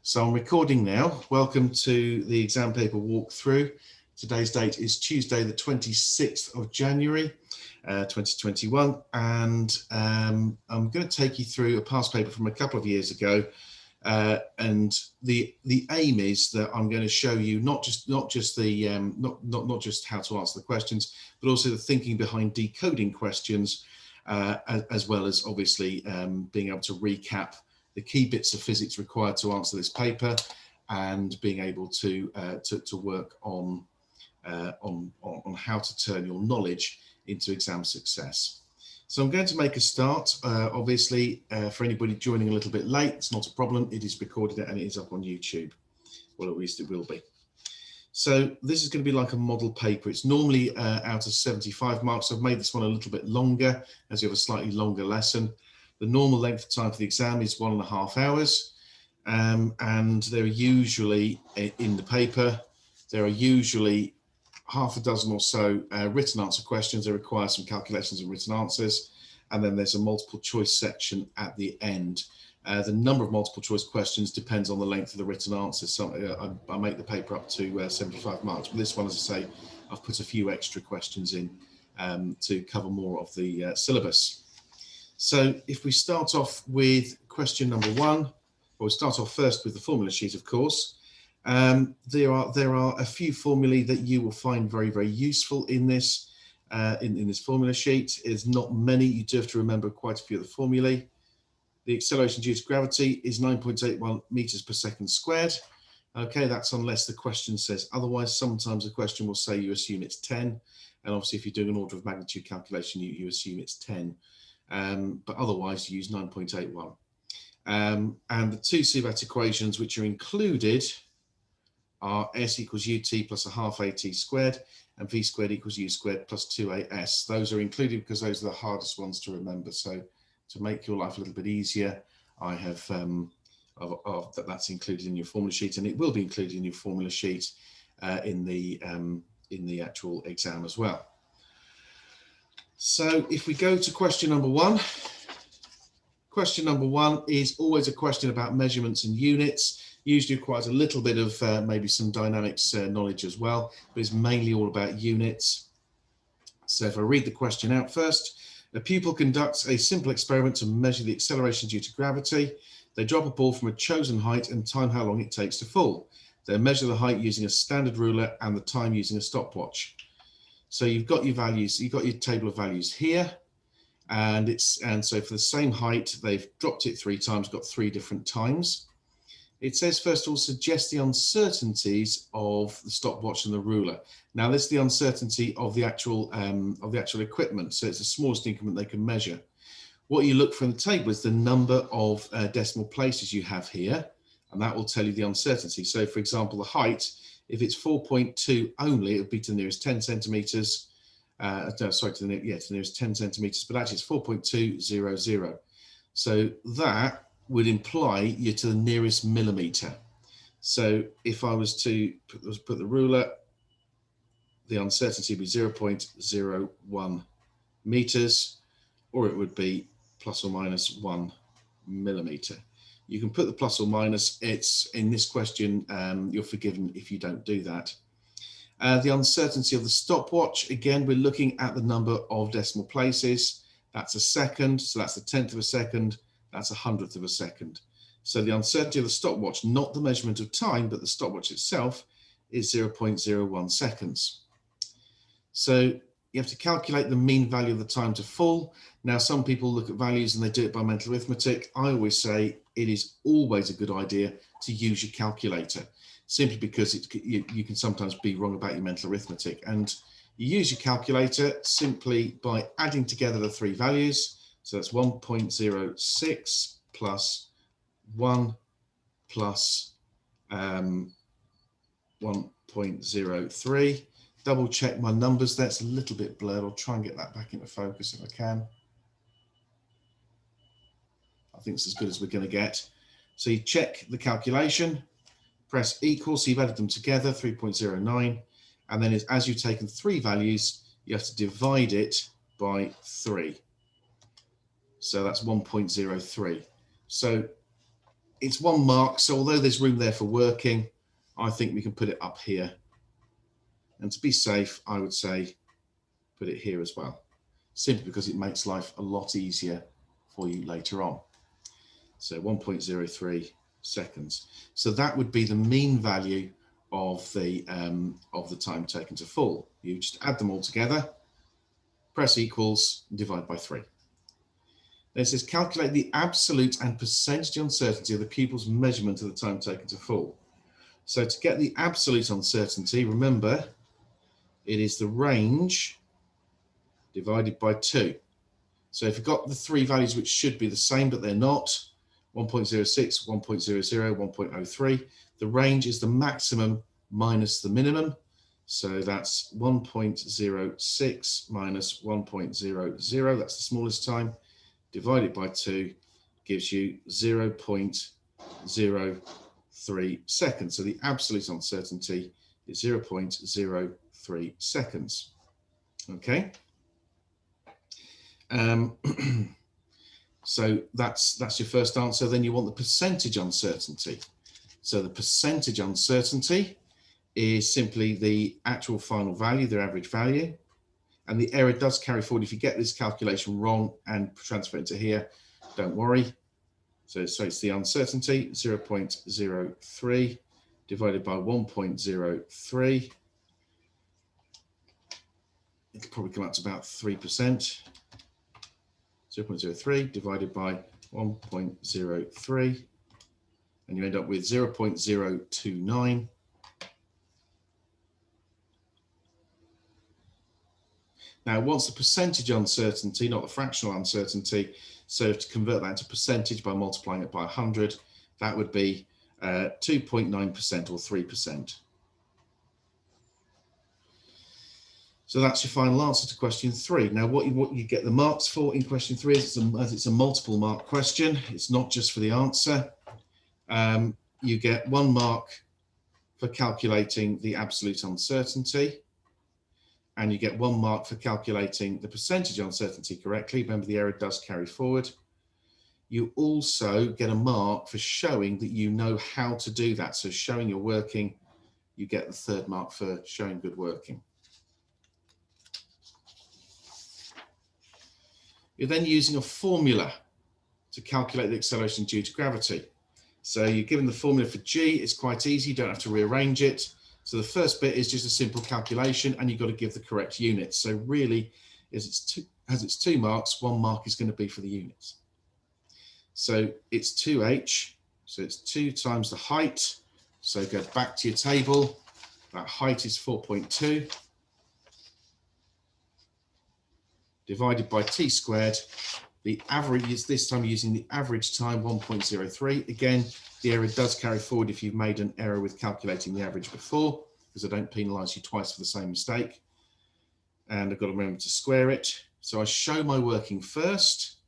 So I'm recording now. Welcome to the exam paper walkthrough. Today's date is Tuesday, the 26th of January, 2021. And I'm going to take you through a past paper from a couple of years ago. And the aim is that I'm going to show you not just how to answer the questions, but also the thinking behind decoding questions, as well as obviously being able to recap the key bits of physics required to answer this paper, and being able to work on how to turn your knowledge into exam success. So I'm going to make a start. Obviously, for anybody joining a little bit late, it's not a problem. It is recorded and it is up on YouTube. Well, at least it will be. So this is going to be like a model paper. It's normally out of 75 marks. I've made this one a little bit longer as you have a slightly longer lesson. The normal length of time for the exam is 1.5 hours. And there are usually, in the paper, there are usually half a dozen or so written answer questions. They require some calculations and written answers. And then there's a multiple choice section at the end. The number of multiple choice questions depends on the length of the written answers. So I make the paper up to 75 marks. But this one, as I say, I've put a few extra questions in to cover more of the syllabus. So if we start off with question number one, we'll start off first with the formula sheet, of course. There are a few formulae that you will find very, very useful in this this formula sheet. It's not many. You do have to remember quite a few of the formulae. The acceleration due to gravity is 9.81 meters per second squared. Okay, that's unless the question says otherwise. Sometimes the question will say you assume it's 10. And obviously, if you're doing an order of magnitude calculation, you assume it's 10. But otherwise, you use 9.81. And the two CVAT equations which are included are S equals UT plus a half AT squared and V squared equals U squared plus 2AS. Those are included because those are the hardest ones to remember. So to make your life a little bit easier, I have that's included in your formula sheet, and it will be included in your formula sheet in the actual exam as well. So if we go to question number one, question number one is always a question about measurements and units. Usually requires a little bit of maybe some dynamics knowledge as well, but it's mainly all about units. So if I read the question out first, a pupil conducts a simple experiment to measure the acceleration due to gravity. They drop a ball from a chosen height and time how long it takes to fall. They measure the height using a standard ruler and the time using a stopwatch. So you've got your values, you've got your table of values here, and so for the same height, they've dropped it 3 times, got 3 different times. It says, first of all, suggest the uncertainties of the stopwatch and the ruler. Now, this is the uncertainty of the actual equipment. So it's the smallest increment they can measure. What you look for in the table is the number of decimal places you have here, and that will tell you the uncertainty. So, for example, the height, if it's 4.2 only, it would be to the nearest 10 centimeters. Sorry, to the nearest 10 centimeters, but actually it's 4.200. So that would imply you're to the nearest millimeter. So if I was to put the ruler, the uncertainty would be 0.01 meters, or it would be plus or minus 1 millimeter. You can put the plus or minus. It's in this question, you're forgiven if you don't do that. The uncertainty of the stopwatch, again, we're looking at the number of decimal places. That's a second, so that's a 1/10 of a second, that's a 100th of a second. So the uncertainty of the stopwatch, not the measurement of time, but the stopwatch itself, is 0.01 seconds. So you have to calculate the mean value of the time to fall. Now, some people look at values and they do it by mental arithmetic. I always say it is always a good idea to use your calculator, simply because you can sometimes be wrong about your mental arithmetic. And you use your calculator simply by adding together the 3 values. So that's 1.06 plus 1 plus 1.03. Double check my numbers. That's a little bit blurred. I'll try and get that back into focus if I can. I think it's as good as we're going to get. So you check the calculation, press equal. So you've added them together, 3.09. And then as you've taken 3 values, you have to divide it by 3. So that's 1.03. So it's 1 mark, so although there's room there for working, I think we can put it up here. And to be safe, I would say put it here as well, simply because it makes life a lot easier for you later on. So 1.03 seconds. So that would be the mean value of the time taken to fall. You just add them all together, press equals, divide by 3. Then it says calculate the absolute and percentage uncertainty of the pupil's measurement of the time taken to fall. So to get the absolute uncertainty, remember, it is the range divided by 2. So if you've got the 3 values which should be the same, but they're not, 1.06, 1.00, 1.03, the range is the maximum minus the minimum. So that's 1.06 minus 1.00, that's the smallest time, divided by 2 gives you 0.03 seconds. So the absolute uncertainty is 0.03 seconds. Okay. So that's your first answer. Then you want the percentage uncertainty. So the percentage uncertainty is simply the actual final value, their average value. And the error does carry forward. If you get this calculation wrong and transfer it to here, don't worry. So it's the uncertainty, 0.03 divided by 1.03. It'll probably come out to about 3%. 0.03 divided by 1.03, and you end up with 0.029. Now, what's the percentage uncertainty, not the fractional uncertainty? So to convert that into percentage by multiplying it by 100, that would be 2.9% or 3%. So that's your final answer to question 3. Now, what you get the marks for in question 3 is it's a multiple mark question. It's not just for the answer. You get 1 mark for calculating the absolute uncertainty, and you get 1 mark for calculating the percentage uncertainty correctly. Remember, the error does carry forward. You also get a mark for showing that you know how to do that. So showing you're working, you get the 3rd mark for showing good working. You're then using a formula to calculate the acceleration due to gravity. So you're given the formula for G, it's quite easy, you don't have to rearrange it. So the first bit is just a simple calculation, and you've got to give the correct units. So really, as it's 2 marks, 1 mark is going to be for the units. So it's 2h, so it's 2 times the height. So go back to your table, that height is 4.2. Divided by t squared. The average is this time using the average time, 1.03. Again, the error does carry forward if you've made an error with calculating the average before, because I don't penalise you twice for the same mistake. And I've got to remember to square it. So I show my working first,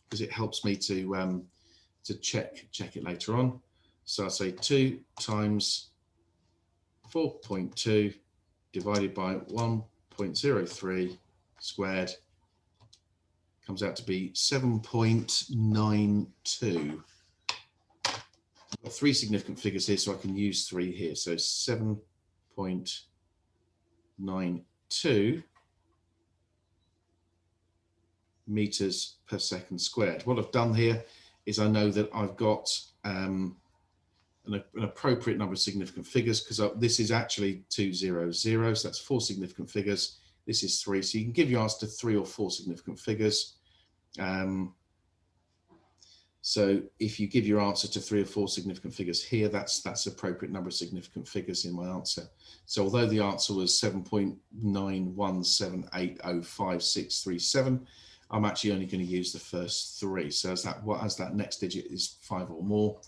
because it helps me to check it later on. So I say 2 times 4.2 divided by 1.03 squared comes out to be 7.92. I've got 3 significant figures here, so I can use 3 here. So 7.92 meters per second squared. What I've done here is I know that I've got an appropriate number of significant figures, because this is actually 200, so that's 4 significant figures. This is 3, so you can give your answer to 3 or 4 significant figures. So if you give your answer to 3 or 4 significant figures here, that's the appropriate number of significant figures in my answer. So although the answer was 7.917805637, I'm actually only going to use the first 3. So as that next digit is 5 or more,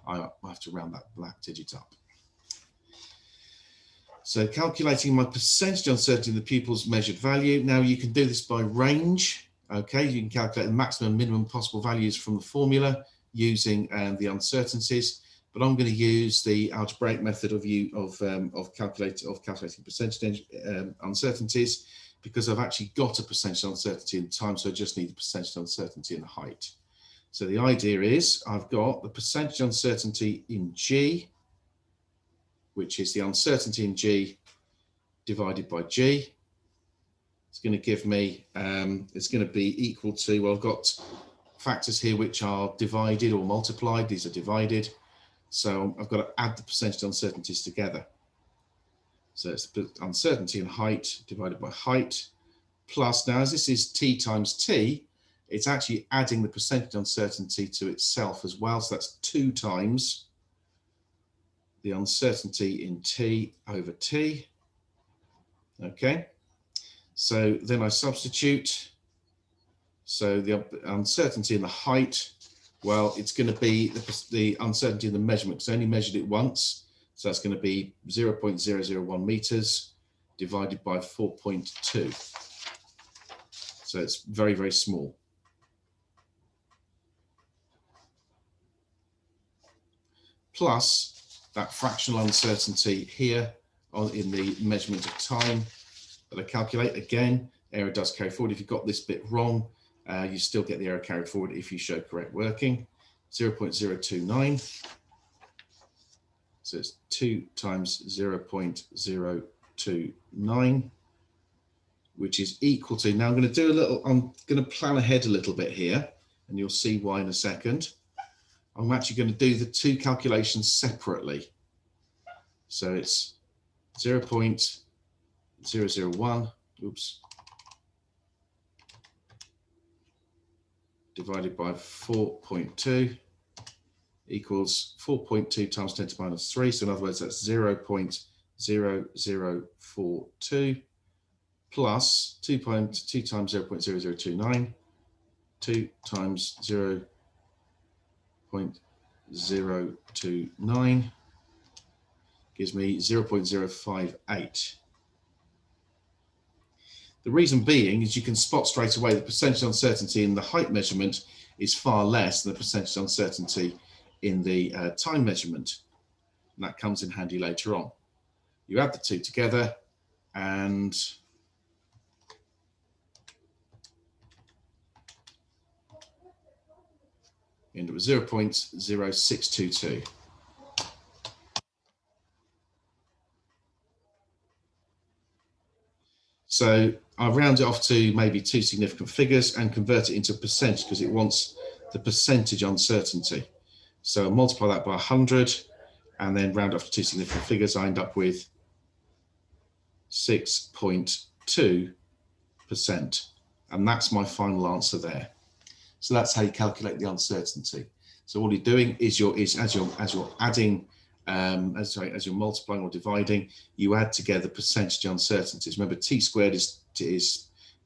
I have to round that black digit up. So calculating my percentage uncertainty in the pupil's measured value. Now you can do this by range. Okay, you can calculate the maximum and minimum possible values from the formula using the uncertainties, but I'm going to use the algebraic method of calculating percentage uncertainties, because I've actually got a percentage uncertainty in time, so I just need the percentage uncertainty in height. So the idea is I've got the percentage uncertainty in G, which is the uncertainty in G divided by G. It's going to give me, it's going to be equal to, well, I've got factors here which are divided or multiplied. These are divided. So I've got to add the percentage uncertainties together. So it's the uncertainty in height divided by height plus, now as this is T times T, it's actually adding the percentage uncertainty to itself as well. So that's 2 times the uncertainty in T over T. Okay. So then I substitute. So the uncertainty in the height, well, it's going to be the uncertainty in the measurement, because I only measured it once. So that's going to be 0.001 meters divided by 4.2. So it's very, very small. Plus that fractional uncertainty here in the measurement of time that I calculate. Again, error does carry forward. If you've got this bit wrong, you still get the error carried forward if you show correct working. 0.029. So it's 2 times 0.029, which is equal to, now I'm going to plan ahead a little bit here, and you'll see why in a second. I'm actually going to do the 2 calculations separately. So it's 0.001, oops, divided by 4.2 equals 4.2 times 10 to the minus 3. So in other words, that's 0.0042 plus 2 times 0.0029, 2 times 0.029 gives me 0.058. The reason being is you can spot straight away the percentage uncertainty in the height measurement is far less than the percentage uncertainty in the time measurement. And that comes in handy later on. You add the 2 together and end up with 0.0622. So I'll round it off to maybe 2 significant figures and convert it into a percentage because it wants the percentage uncertainty. So I'll multiply that by 100 and then round off to 2 significant figures. I end up with 6.2%. And that's my final answer there. So that's how you calculate the uncertainty. So all you're doing is as you're adding, as you're multiplying or dividing, you add together percentage uncertainties. Remember, T squared is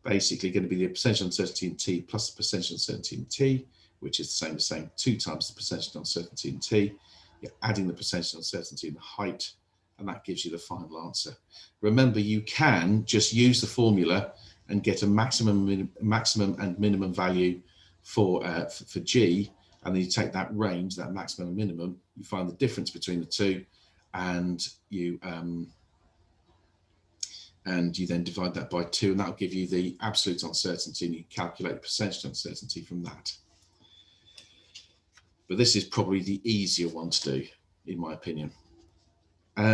basically going to be the percentage uncertainty in T plus the percentage uncertainty in T, which is the same 2 times the percentage uncertainty in T. You're adding the percentage uncertainty in the height, and that gives you the final answer. Remember, you can just use the formula and get a maximum and minimum value for G, and then you take that range, that maximum and minimum, you find the difference between the two, and you then divide that by 2, and that will give you the absolute uncertainty, and you calculate the percentage uncertainty from that. But this is probably the easier one to do, in my opinion.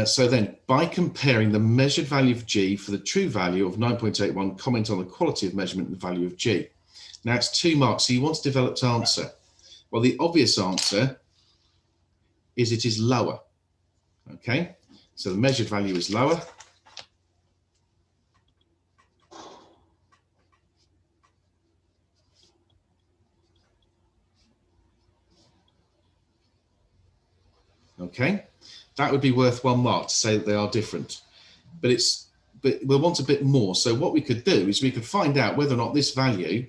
So then, by comparing the measured value of G for the true value of 9.81, comment on the quality of measurement and the value of G. Now it's 2 marks, so you want a developed answer. Well, the obvious answer is it is lower. Okay, so the measured value is lower. Okay, that would be worth 1 mark to say that they are different, but we'll want a bit more. So what we could do is we could find out whether or not this value,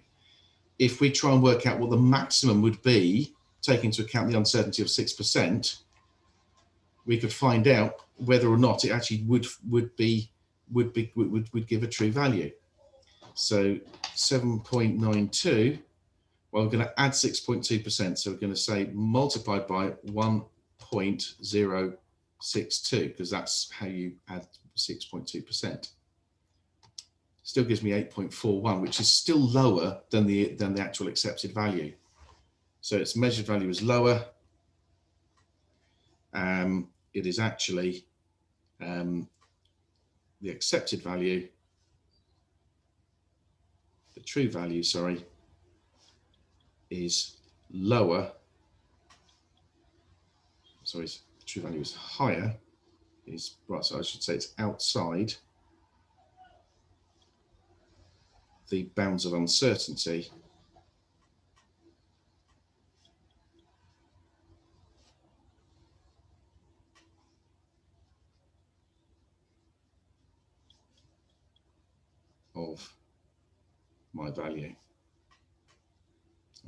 if we try and work out what the maximum would be, taking into account the uncertainty of 6%, we could find out whether or not it actually would give a true value. So 7.92, well, we're going to add 6.2%. So we're going to say multiplied by 1.062, because that's how you add 6.2%. Still gives me 8.41, which is still lower than the actual accepted value. So its measured value is lower. It is actually the accepted value, the true value, sorry, is lower. Sorry, the true value is higher. Is right, so I should say it's outside the bounds of uncertainty of my value.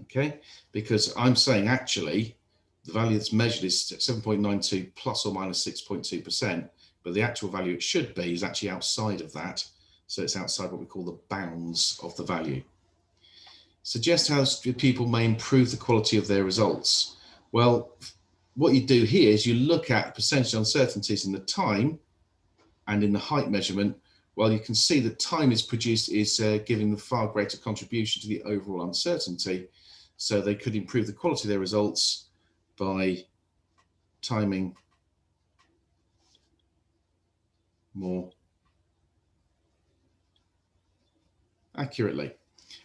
Okay, because I'm saying actually the value that's measured is 7.92 plus or minus 6.2%, but the actual value it should be is actually outside of that. So it's outside what we call the bounds of the value. Suggest how people may improve the quality of their results. Well, what you do here is you look at percentage uncertainties in the time and in the height measurement. Well, you can see that time is giving the far greater contribution to the overall uncertainty. So they could improve the quality of their results by timing more accurately.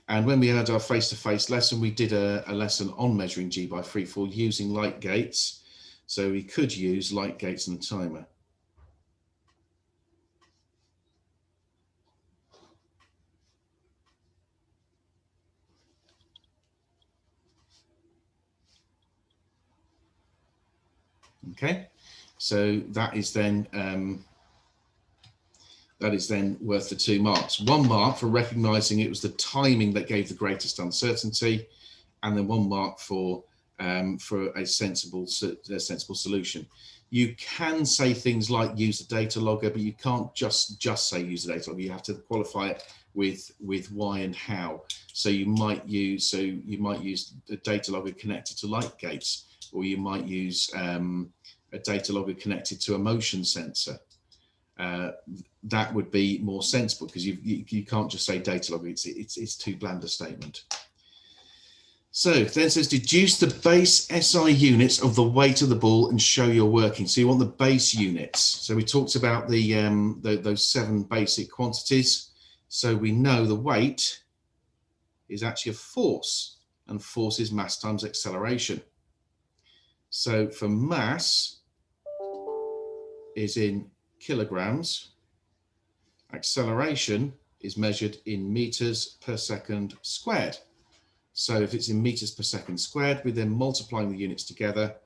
And when we had our face-to-face lesson, we did a lesson on measuring G by freefall using light gates. So we could use light gates and a timer. Okay, so that is then worth the 2 marks. 1 mark for recognizing it was the timing that gave the greatest uncertainty, and then 1 mark for a sensible solution. You can say things like use the data logger, but you can't just say use the data logger. You have to qualify it with why and how. So you might use the data logger connected to light gates, or you might use a data logger connected to a motion sensor. That would be more sensible, because you can't just say data logger. It's too bland a statement. So then says deduce the base SI units of the weight of the ball and show your working. So you want the base units. So we talked about those 7 basic quantities. So we know the weight is actually a force, and force is mass times acceleration. So for mass is in kilograms, acceleration is measured in meters per second squared. So if it's in meters per second squared, we're then multiplying the units together.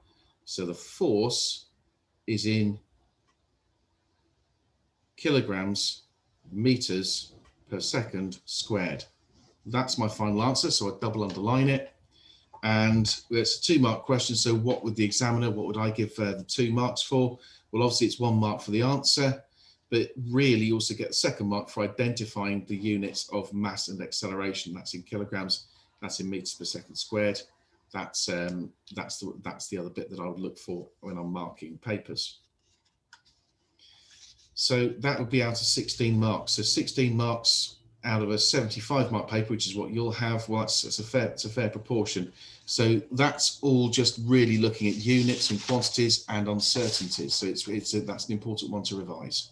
So the force is in kilograms meters per second squared. That's my final answer, so I double underline it. And it's a 2 mark question. So what would the examiner, what would I give the 2 marks for? Well, obviously it's 1 mark for the answer, but really you also get the 2nd mark for identifying the units of mass and acceleration. That's in kilograms, that's in meters per second squared. That's the other bit that I would look for when I'm marking papers. So that would be out of 16 marks. So 16 marks out of a 75 mark paper, which is what you'll have. Well, it's a fair proportion. So that's all just really looking at units and quantities and uncertainties. So that's an important one to revise.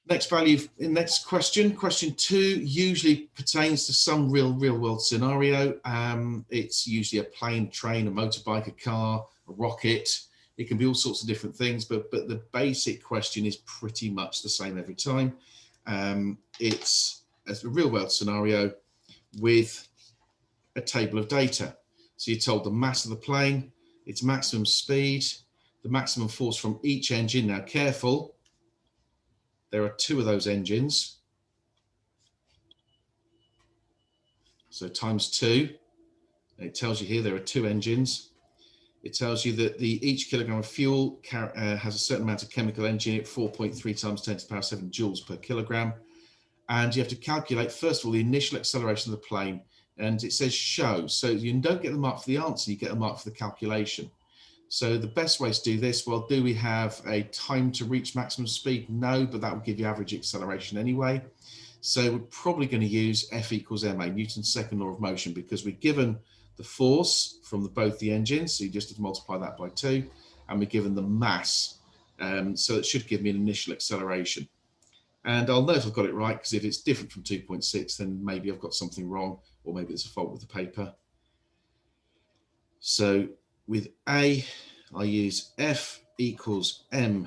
Next question 2 usually pertains to some real world scenario. It's usually a plane, train, a motorbike, a car, a rocket. It can be all sorts of different things, but the basic question is pretty much the same every time. It's a real world scenario with a table of data. So you're told the mass of the plane, its maximum speed, the maximum force from each engine. Now careful, there are 2 of those engines. So times 2, it tells you here there are 2 engines. It tells you that each kilogram of fuel has a certain amount of chemical energy in it, 4.3 times 10 to the power 7 joules per kilogram. And you have to calculate, first of all, the initial acceleration of the plane. And it says show. So you don't get the mark for the answer, you get a mark for the calculation. So the best way to do this, well, do we have a time to reach maximum speed? No, but that would give you average acceleration anyway. So we're probably going to use F equals ma, Newton's second law of motion, because we're given the force from both the engines, so you just have to multiply that by 2, and we're given the mass, so it should give me an initial acceleration. And I'll know if I've got it right, because if it's different from 2.6, then maybe I've got something wrong, or maybe it's a fault with the paper. So with A, I use F equals ma,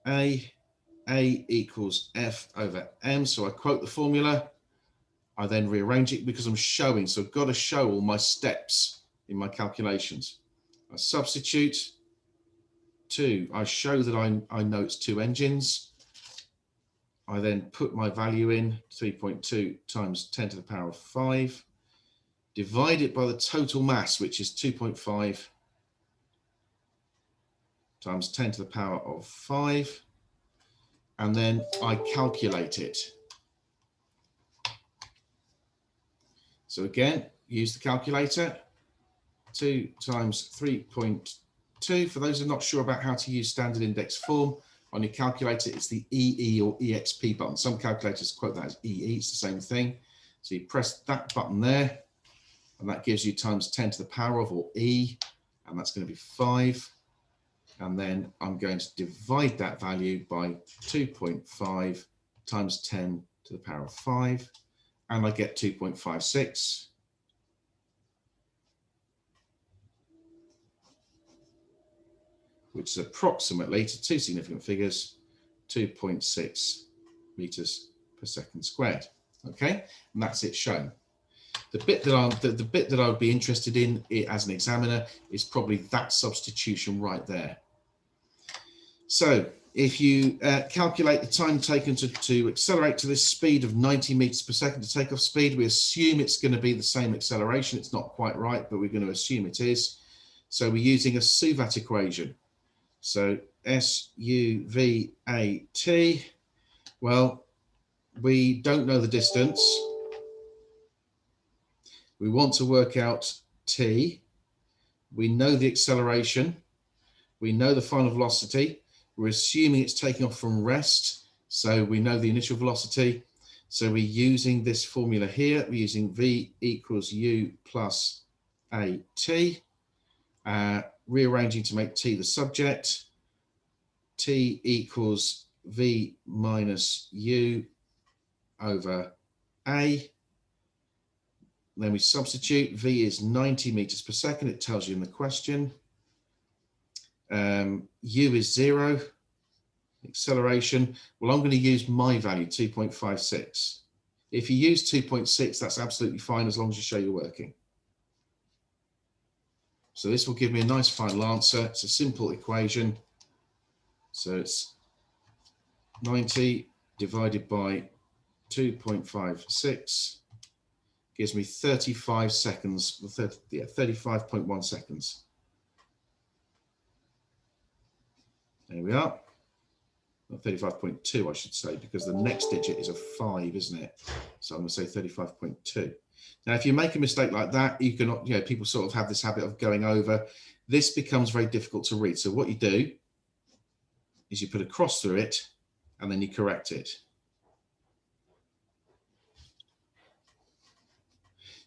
A equals F over m. So I quote the formula. I then rearrange it because I'm showing, so I've got to show all my steps in my calculations. I substitute 2. I show that I know it's 2 engines. I then put my value in, 3.2 times 10 to the power of 5, divide it by the total mass, which is 2.5 times 10 to the power of 5, and then I calculate it. So again, use the calculator. 2 times 3.2. For those who are not sure about how to use standard index form, on your calculator, it's the EE or EXP button. Some calculators quote that as EE, it's the same thing. So you press that button there, and that gives you times 10 to the power of, or E, and that's going to be 5. And then I'm going to divide that value by 2.5 times 10 to the power of 5, and I get 2.56. Which is approximately, to 2 significant figures, 2.6 meters per second squared. Okay, and that's it shown. The bit that I would be interested in as an examiner is probably that substitution right there. So if you calculate the time taken to accelerate to this speed of 90 meters per second to takeoff speed, we assume it's going to be the same acceleration. It's not quite right, but we're going to assume it is. So we're using a SUVAT equation. So SUVAT, well, we don't know the distance. We want to work out T. We know the acceleration. We know the final velocity. We're assuming it's taking off from rest. So we know the initial velocity. So we're using this formula here. We're using V equals U plus AT. Rearranging to make T the subject. T equals V minus U over A. Then we substitute. V is 90 meters per second. It tells you in the question. U is 0. Acceleration. Well, I'm going to use my value, 2.56. If you use 2.6, that's absolutely fine as long as you show you're working. So this will give me a nice final answer. It's a simple equation. So it's 90 divided by 2.56 gives me 35 seconds, 35.1 seconds. There we are. Well, 35.2, I should say, because the next digit is a 5, isn't it? So I'm going to say 35.2. Now, if you make a mistake like that, you can, people sort of have this habit of going over. This becomes very difficult to read. So what you do is you put a cross through it, and then you correct it.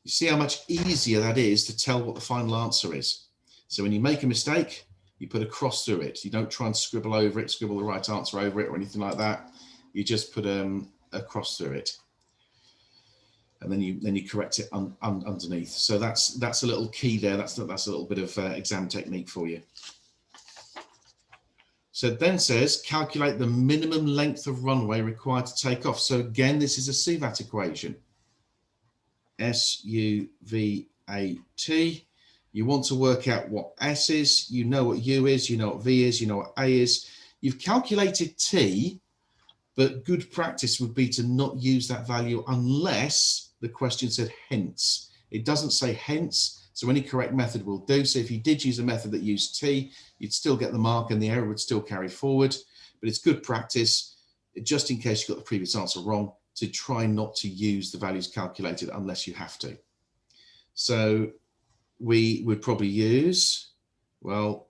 You see how much easier that is to tell what the final answer is. So when you make a mistake, you put a cross through it. You don't try and scribble over it, scribble the right answer over it or anything like that. You just put a cross through it. And then you correct it underneath. So that's a little key there. That's a little bit of exam technique for you. So it then says, calculate the minimum length of runway required to take off. So again, this is a SUVAT equation. SUVAT. You want to work out what S is, you know what U is, you know what V is, you know what A is. You've calculated T, but good practice would be to not use that value unless the question said hence. It doesn't say hence, so any correct method will do. So if you did use a method that used T, you'd still get the mark and the error would still carry forward. But it's good practice, just in case you got the previous answer wrong, to try not to use the values calculated unless you have to. So we would probably use, well,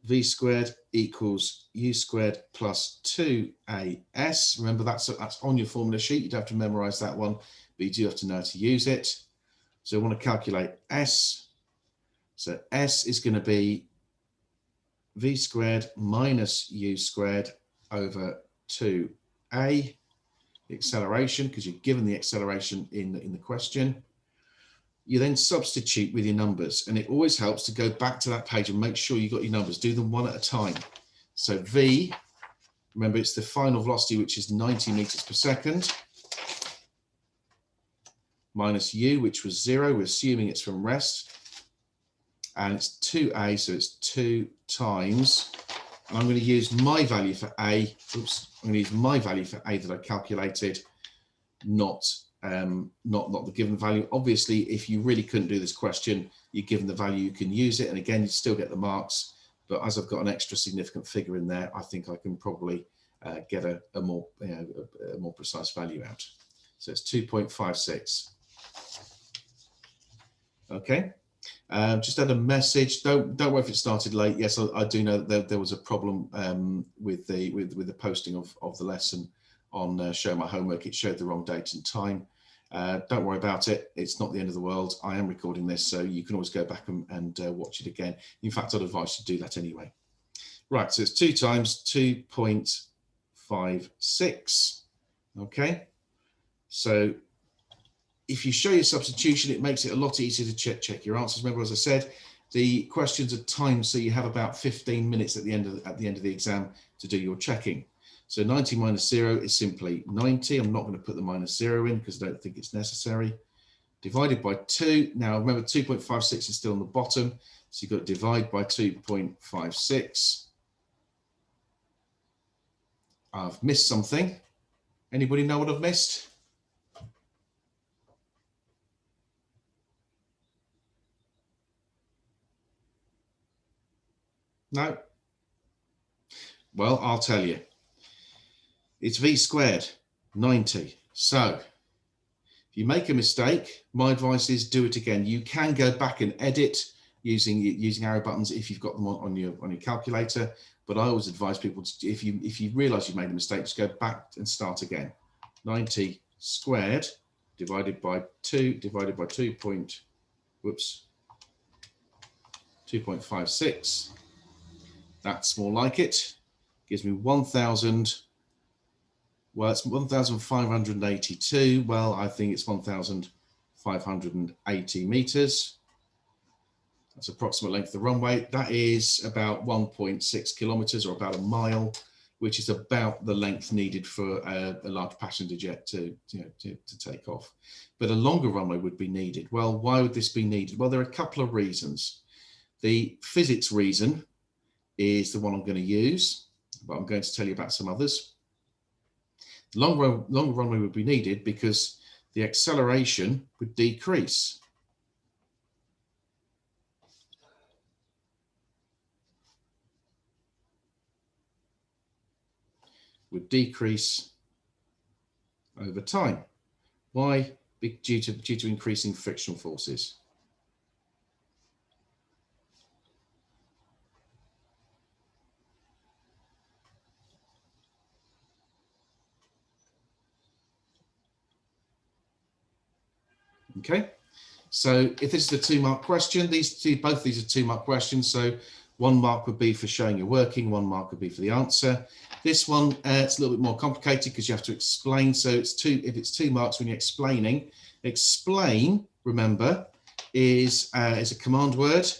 V squared equals U squared plus 2AS. Remember, that's on your formula sheet. You don't have to memorize that one, but you do have to know how to use it. So we want to calculate S. So S is going to be V squared minus U squared over 2A, the acceleration, because you're given the acceleration in the question. You then substitute with your numbers, and it always helps to go back to that page and make sure you got your numbers. Do them one at a time. So V, remember it's the final velocity, which is 90 meters per second, minus U, which was 0. We're assuming it's from rest. And it's 2A, so it's 2 times, and I'm going to use my value for A. Oops, I'm going to use my value for A that I calculated, not the given value. Obviously, if you really couldn't do this question, you're given the value, you can use it, and again, you still get the marks. But as I've got an extra significant figure in there, I think I can probably get a more precise value out. So it's 2.56. Okay. Just had a message. Don't worry if it started late. Yes, I do know that there was a problem with the posting of the lesson on Show My Homework. It showed the wrong date and time. Don't worry about it. It's not the end of the world. I am recording this, so you can always go back and watch it again. In fact, I'd advise you to do that anyway. Right, so it's 2 times 2.56. Okay, so if you show your substitution, it makes it a lot easier to check your answers. Remember, as I said, the questions are timed, so you have about 15 minutes at the end of the exam to do your checking. So 90 minus 0 is simply 90. I'm not going to put the minus 0 in because I don't think it's necessary. Divided by 2. Now remember, 2.56 is still on the bottom, so you've got to divide by 2.56. I've missed something. Anybody know what I've missed? No? Well, I'll tell you. It's V squared, 90. So if you make a mistake, my advice is do it again. You can go back and edit using arrow buttons if you've got them on your calculator. But I always advise people to, if you realize you've made a mistake, just go back and start again. 90 squared divided by 2 divided by 2.56. That's more like it. Gives me 1,000. Well, it's 1,582. Well, I think it's 1,580 meters. That's approximate length of the runway. That is about 1.6 kilometers, or about a mile, which is about the length needed for a large passenger jet to take off. But a longer runway would be needed. Well, why would this be needed? Well, there are a couple of reasons. The physics reason is the one I'm going to use, but I'm going to tell you about some others. Longer runway would be needed because the acceleration would decrease. Would decrease over time. Why? Due to increasing frictional forces. Okay, so if this is a 2-mark question, both these are 2-mark questions. So 1 mark would be for showing you're working, 1 mark would be for the answer. This one, it's a little bit more complicated because you have to explain. So if it's 2 marks when you're explaining, explain, remember, is a command word,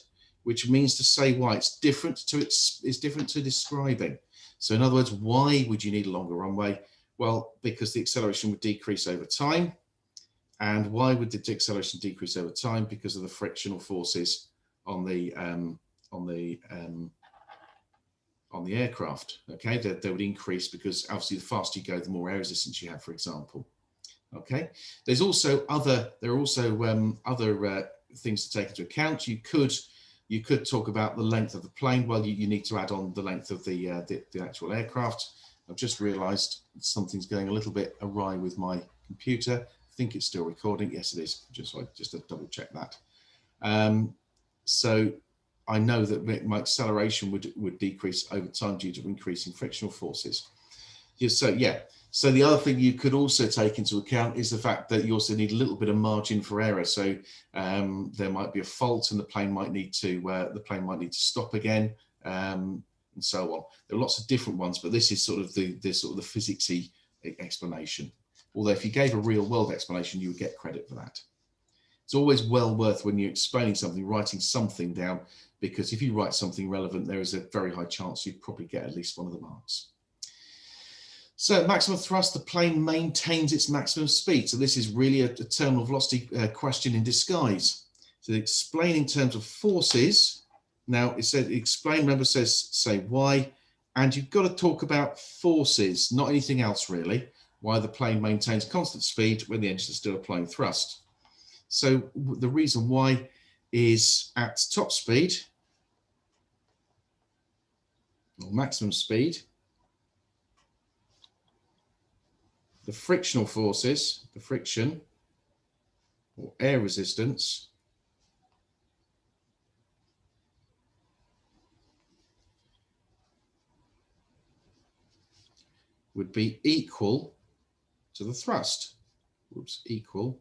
which means to say why. It's different to describing. So in other words, why would you need a longer runway? Well, because the acceleration would decrease over time. And why would the acceleration decrease over time? Because of the frictional forces on the aircraft. Okay, they would increase because obviously the faster you go, the more air resistance you have, for example. Okay, there are also other things to take into account. You could talk about the length of the plane. Well, you need to add on the length of the actual aircraft. I've just realized something's going a little bit awry with my computer. I think it's still recording. Yes, it is. Just to double check that. So I know that my acceleration would decrease over time due to increasing frictional forces. So the other thing you could also take into account is the fact that you also need a little bit of margin for error. So there might be a fault, and the plane might need to stop again, and so on. There are lots of different ones, but this is sort of the physicsy explanation. Although if you gave a real world explanation, you would get credit for that. It's always well worth, when you're explaining something, writing something down, because if you write something relevant, there is a very high chance you'd probably get at least one of the marks. So maximum thrust, the plane maintains its maximum speed. So this is really a terminal velocity question in disguise. So explain in terms of forces. Now it said explain, remember says say why, and you've got to talk about forces, not anything else really. Why the plane maintains constant speed when the engine is still applying thrust. So the reason why is at top speed, or maximum speed, the frictional forces, the friction or air resistance, would be equal to the thrust. Equal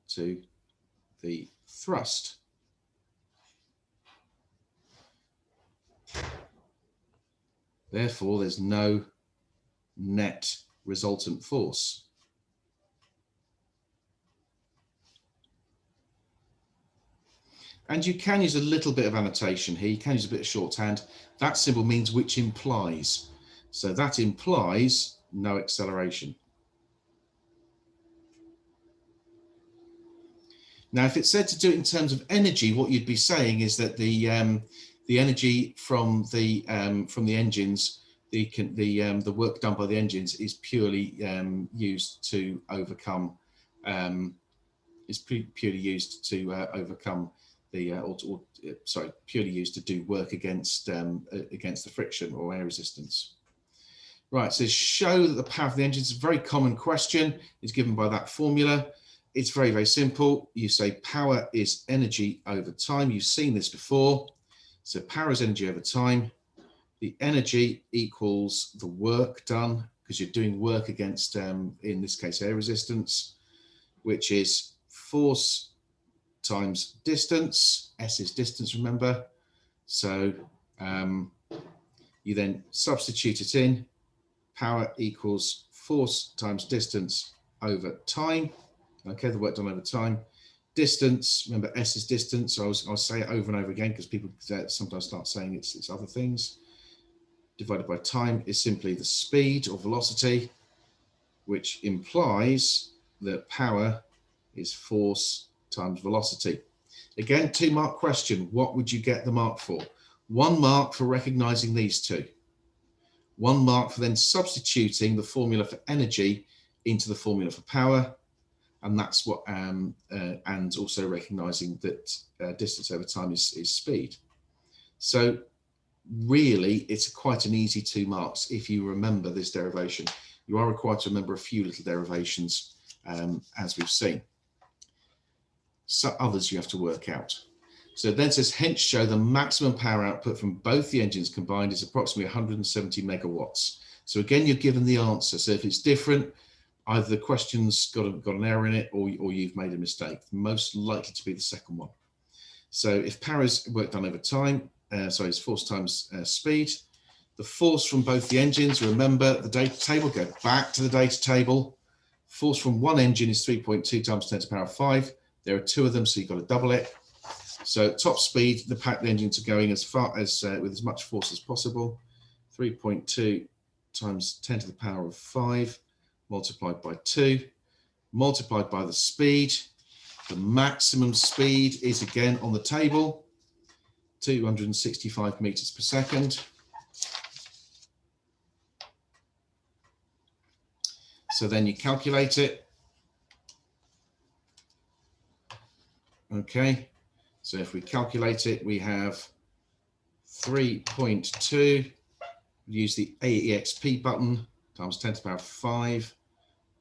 to the thrust. Therefore, there's no net resultant force. And you can use a little bit of annotation here. You can use a bit of shorthand. That symbol means which implies. So that implies no acceleration. Now, if it said to do it in terms of energy, what you'd be saying is that the energy from the engines, the work done by the engines is purely used to overcome purely used to do work against the friction or air resistance. Right, so show that the power of the engine is a very common question. It's given by that formula. It's very, very simple. You say power is energy over time. You've seen this before. So power is energy over time. The energy equals the work done, because you're doing work against, in this case, air resistance, which is force times distance. S is distance, remember. So you then substitute it in. Power equals force times distance over time. Okay, the work done over time. Distance, remember S is distance, so I'll say it over and over again because people sometimes start saying it's other things. Divided by time is simply the speed or velocity, which implies that power is force times velocity. Again, 2-mark question. What would you get the mark for? 1 mark for recognizing these two. 1 mark for then substituting the formula for energy into the formula for power. And that's what, and also recognizing that distance over time is speed. So really, it's quite an easy 2 marks if you remember this derivation. You are required to remember a few little derivations, as we've seen. So others you have to work out. So then it says, hence show the maximum power output from both the engines combined is approximately 170 megawatts. So again, you're given the answer. So if it's different, either the question's got an error in it or you've made a mistake. Most likely to be the second one. So if power is work done over time, it's force times speed. The force from both the engines, remember the data table, go back to the data table. Force from one engine is 3.2 times 10 to the power of 5. There are 2 of them, so you've got to double it. So top speed, the engines are going as far as with as much force as possible. 3.2 times 10 to the power of 5 multiplied by 2, multiplied by the speed. The maximum speed is again on the table, 265 meters per second. So then you calculate it. Okay, so if we calculate it, we have 3.2, use the AEXP button, times 10 to the power of 5,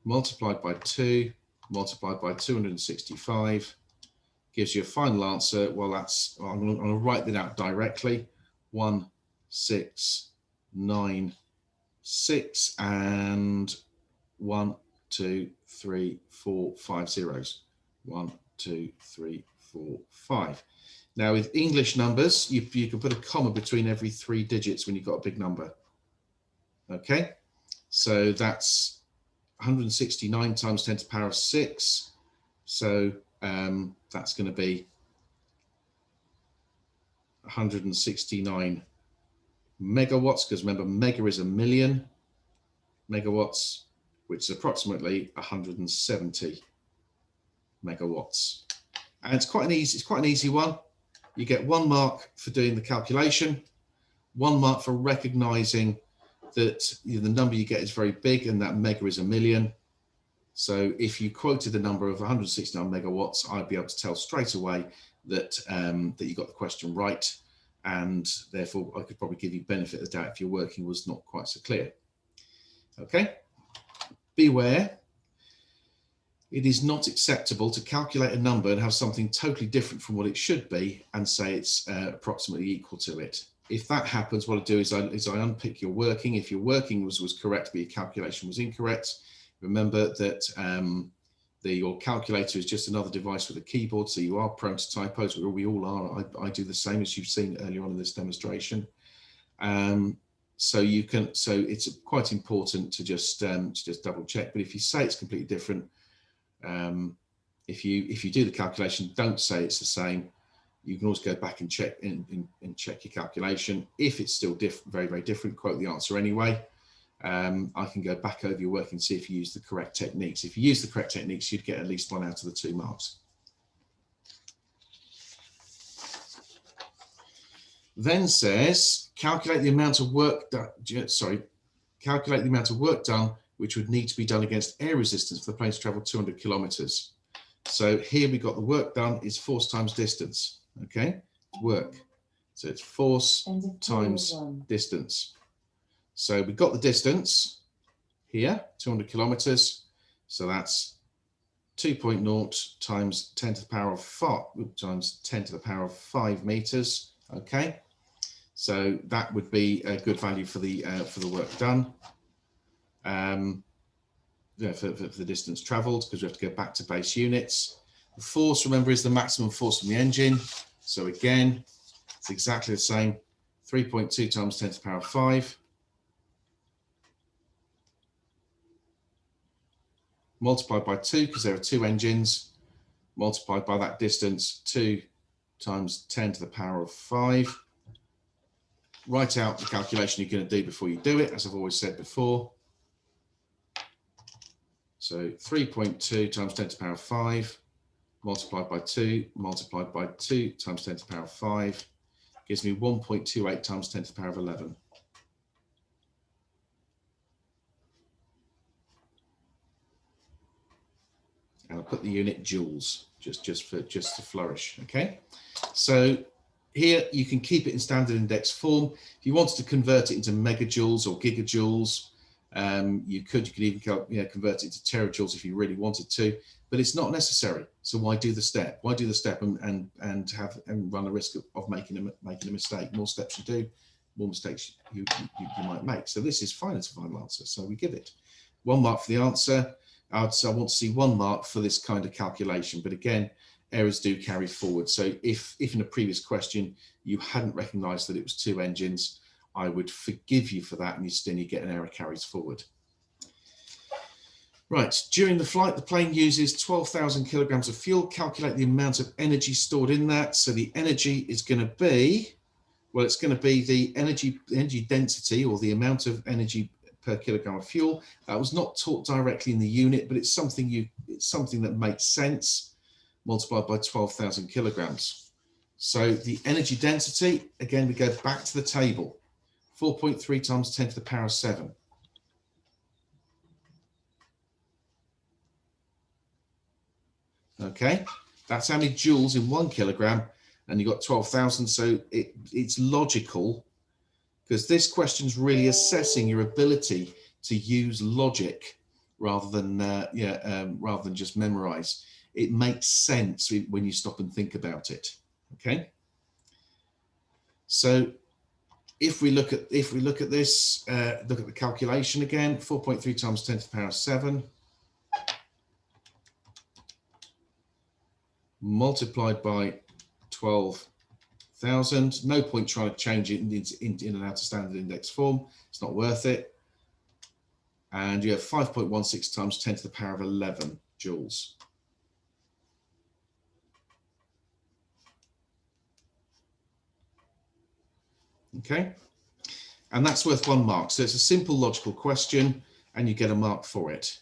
multiplied by 2, multiplied by 265, gives you a final answer. Well, I'm going to write that out directly, 169 6 and 1, 2, 3, 4, 5 zeros. 1, 2, 3, 4, 5. Now with English numbers, you can put a comma between every 3 digits when you've got a big number. Okay, so that's 169 times 10 to the power of 6. So that's going to be 169 megawatts, because remember, mega is a million megawatts, which is approximately 170 megawatts. And it's quite an easy one. You get 1 mark for doing the calculation, 1 mark for recognizing that the number you get is very big and that mega is a million. So if you quoted the number of 169 megawatts, I'd be able to tell straight away that that you got the question right, and therefore I could probably give you benefit of the doubt if your working was not quite so clear. Okay, beware. It is not acceptable to calculate a number and have something totally different from what it should be and say it's approximately equal to it. If that happens, what I do is I unpick your working. If your working was correct, but your calculation was incorrect, remember that your calculator is just another device with a keyboard, so you are prone to typos. We all are. I do the same, as you've seen earlier on in this demonstration. So it's quite important to just double check. But if you say it's completely different, if you do the calculation, don't say it's the same. You can always go back and check check your calculation. If it's still very, very different, quote the answer anyway. I can go back over your work and see if you use the correct techniques. If you use the correct techniques, you'd get at least 1 out of the 2 marks. Then says, calculate the amount of work done, calculate the amount of work done which would need to be done against air resistance for the plane to travel 200 kilometers. So here we got the work done is force times distance. Okay, work. So it's force times distance. So we got the distance here, 200 kilometers. So that's 2.0 times 10 to the power of 5 times 10 to the power of 5 meters. Okay, so that would be a good value for the work done. For the distance traveled, because we have to go back to base units. The force, remember, is the maximum force from the engine. So again, it's exactly the same. 3.2 times 10 to the power of 5. Multiplied by 2, because there are 2 engines. Multiplied by that distance, 2 times 10 to the power of 5. Write out the calculation you're going to do before you do it, as I've always said before. So 3.2 times 10 to the power of 5 multiplied by 2 multiplied by 2 times 10 to the power of 5 gives me 1.28 times 10 to the power of 11. And I'll put the unit joules just to flourish. Okay, so here you can keep it in standard index form. If you wanted to convert it into megajoules or gigajoules, you could even convert it to terajoules if you really wanted to, but it's not necessary. So why do the step? Why do the step and run the risk of making a mistake? More steps you do, more mistakes you might make. So this is fine. It's a final answer. So we give it 1 mark for the answer. I want to see 1 mark for this kind of calculation, but again, errors do carry forward. So if in a previous question you hadn't recognized that it was 2 engines, I would forgive you for that, and you get an error carries forward. Right, during the flight, the plane uses 12,000 kilograms of fuel. Calculate the amount of energy stored in that. So the energy is going to be, well, it's going to be the energy density, or the amount of energy per kilogram of fuel. That was not taught directly in the unit, but it's something that makes sense. Multiplied by 12,000 kilograms. So the energy density, again, we go back to the table. 4.3 times 10 to the power of 7. Okay, that's how many joules in 1 kilogram, and you've got 12,000. So it's logical, because this question's really assessing your ability to use logic rather than just memorize. It makes sense when you stop and think about it. Okay, so if we look at this, look at the calculation again, 4.3 times 10 to the power of 7 multiplied by 12,000. No point trying to change it in and out of standard index form. It's not worth it. And you have 5.16 times 10 to the power of 11 joules. Okay, and that's worth 1 mark. So it's a simple logical question and you get a mark for it.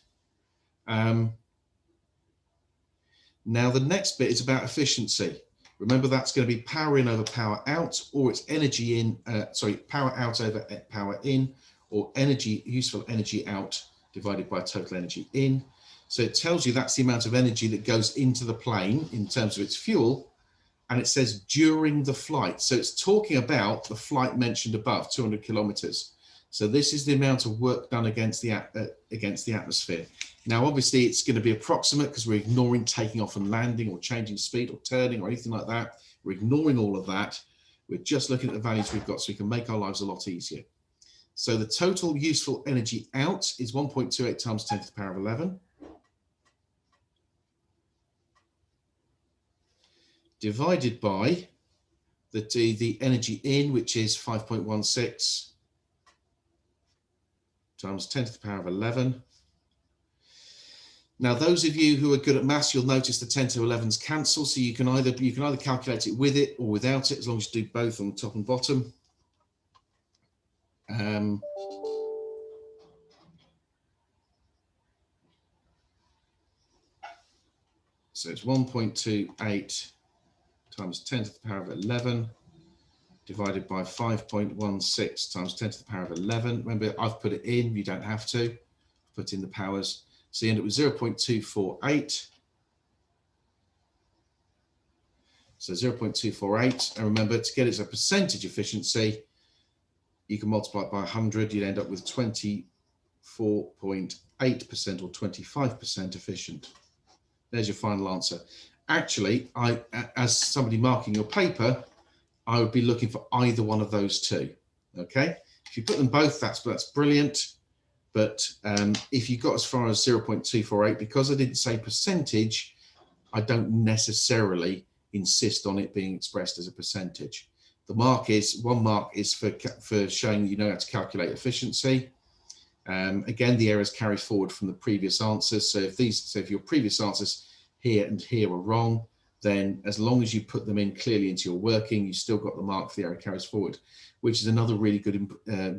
Now the next bit is about efficiency. Remember, that's going to be power in over power out, or it's energy in, power out over power in, or useful energy out divided by total energy in. So it tells you that's the amount of energy that goes into the plane in terms of its fuel. And it says during the flight. So it's talking about the flight mentioned above, 200 kilometers. So this is the amount of work done against the atmosphere. Now, obviously, it's going to be approximate because we're ignoring taking off and landing or changing speed or turning or anything like that. We're ignoring all of that. We're just looking at the values we've got so we can make our lives a lot easier. So the total useful energy out is 1.28 times 10 to the power of 11. Divided by the energy in, which is 5.16 times 10 to the power of 11. Now, those of you who are good at maths, you'll notice the 10 to 11s cancel. So you can either calculate it with it or without it, as long as you do both on the top and bottom. So it's 1.28 times 10 to the power of 11 divided by 5.16 times 10 to the power of 11. Remember, I've put it in, you don't have to. Put in the powers. So you end up with 0.248. So 0.248. And remember, to get it as a percentage efficiency, you can multiply it by 100. You'd end up with 24.8% or 25% efficient. There's your final answer. Actually, as somebody marking your paper, I would be looking for either one of those two. Okay, if you put them both, that's brilliant. But if you got as far as 0.248, because I didn't say percentage, I don't necessarily insist on it being expressed as a percentage. The mark is 1 mark is for showing you know how to calculate efficiency. Again, the errors carry forward from the previous answers. So if your previous answers here and here were wrong, then as long as you put them in clearly into your working, you still got the mark for the error carries forward, which is another really good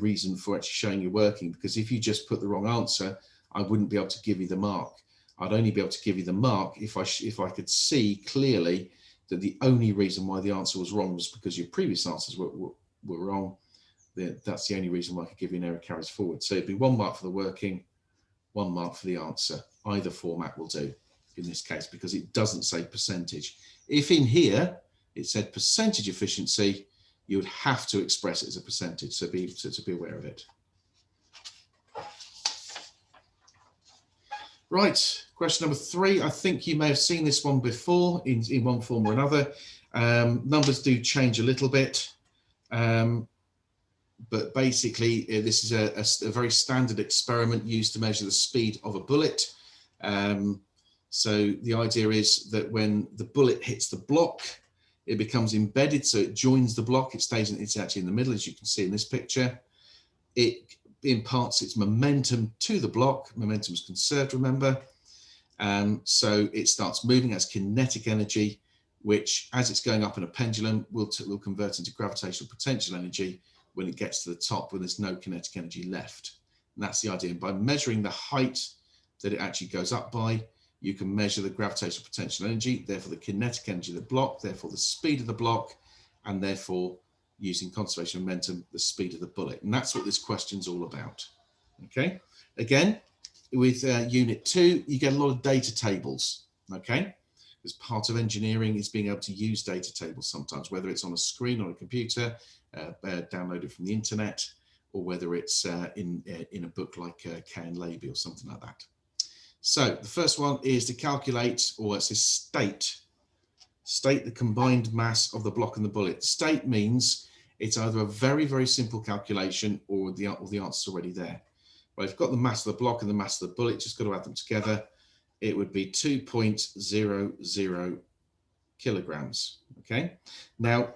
reason for actually showing your working, because if you just put the wrong answer, I wouldn't be able to give you the mark. I'd only be able to give you the mark if I could see clearly that the only reason why the answer was wrong was because your previous answers were wrong. That's the only reason why I could give you an error carries forward. So it'd be 1 mark for the working, 1 mark for the answer. Either format will do in this case, because it doesn't say percentage. If in here it said percentage efficiency, you would have to express it as a percentage. So to be aware of it. Right, question number 3. I think you may have seen this one before in one form or another. Numbers do change a little bit. But basically, this is a very standard experiment used to measure the speed of a bullet. So the idea is that when the bullet hits the block, it becomes embedded, so it joins the block. It's actually in the middle, as you can see in this picture. It imparts its momentum to the block. Momentum is conserved, remember. So it starts moving as kinetic energy, which, as it's going up in a pendulum, will convert into gravitational potential energy when it gets to the top, when there's no kinetic energy left. And that's the idea. And by measuring the height that it actually goes up by, you can measure the gravitational potential energy, therefore the kinetic energy of the block, therefore the speed of the block, and therefore, using conservation of momentum, the speed of the bullet. And that's what this question's all about. Okay. Again, with Unit 2, you get a lot of data tables. Okay. As part of engineering is being able to use data tables sometimes, whether it's on a screen or a computer, downloaded from the internet, or whether it's in a book like K and Laby or something like that. So the first one is to calculate, or it says state the combined mass of the block and the bullet. State means It's either a very, very simple calculation or the answer's already there. Well, if you've got the mass of the block and the mass of the bullet, just got to add them together. It would be 2.00 kilograms. Okay. Now,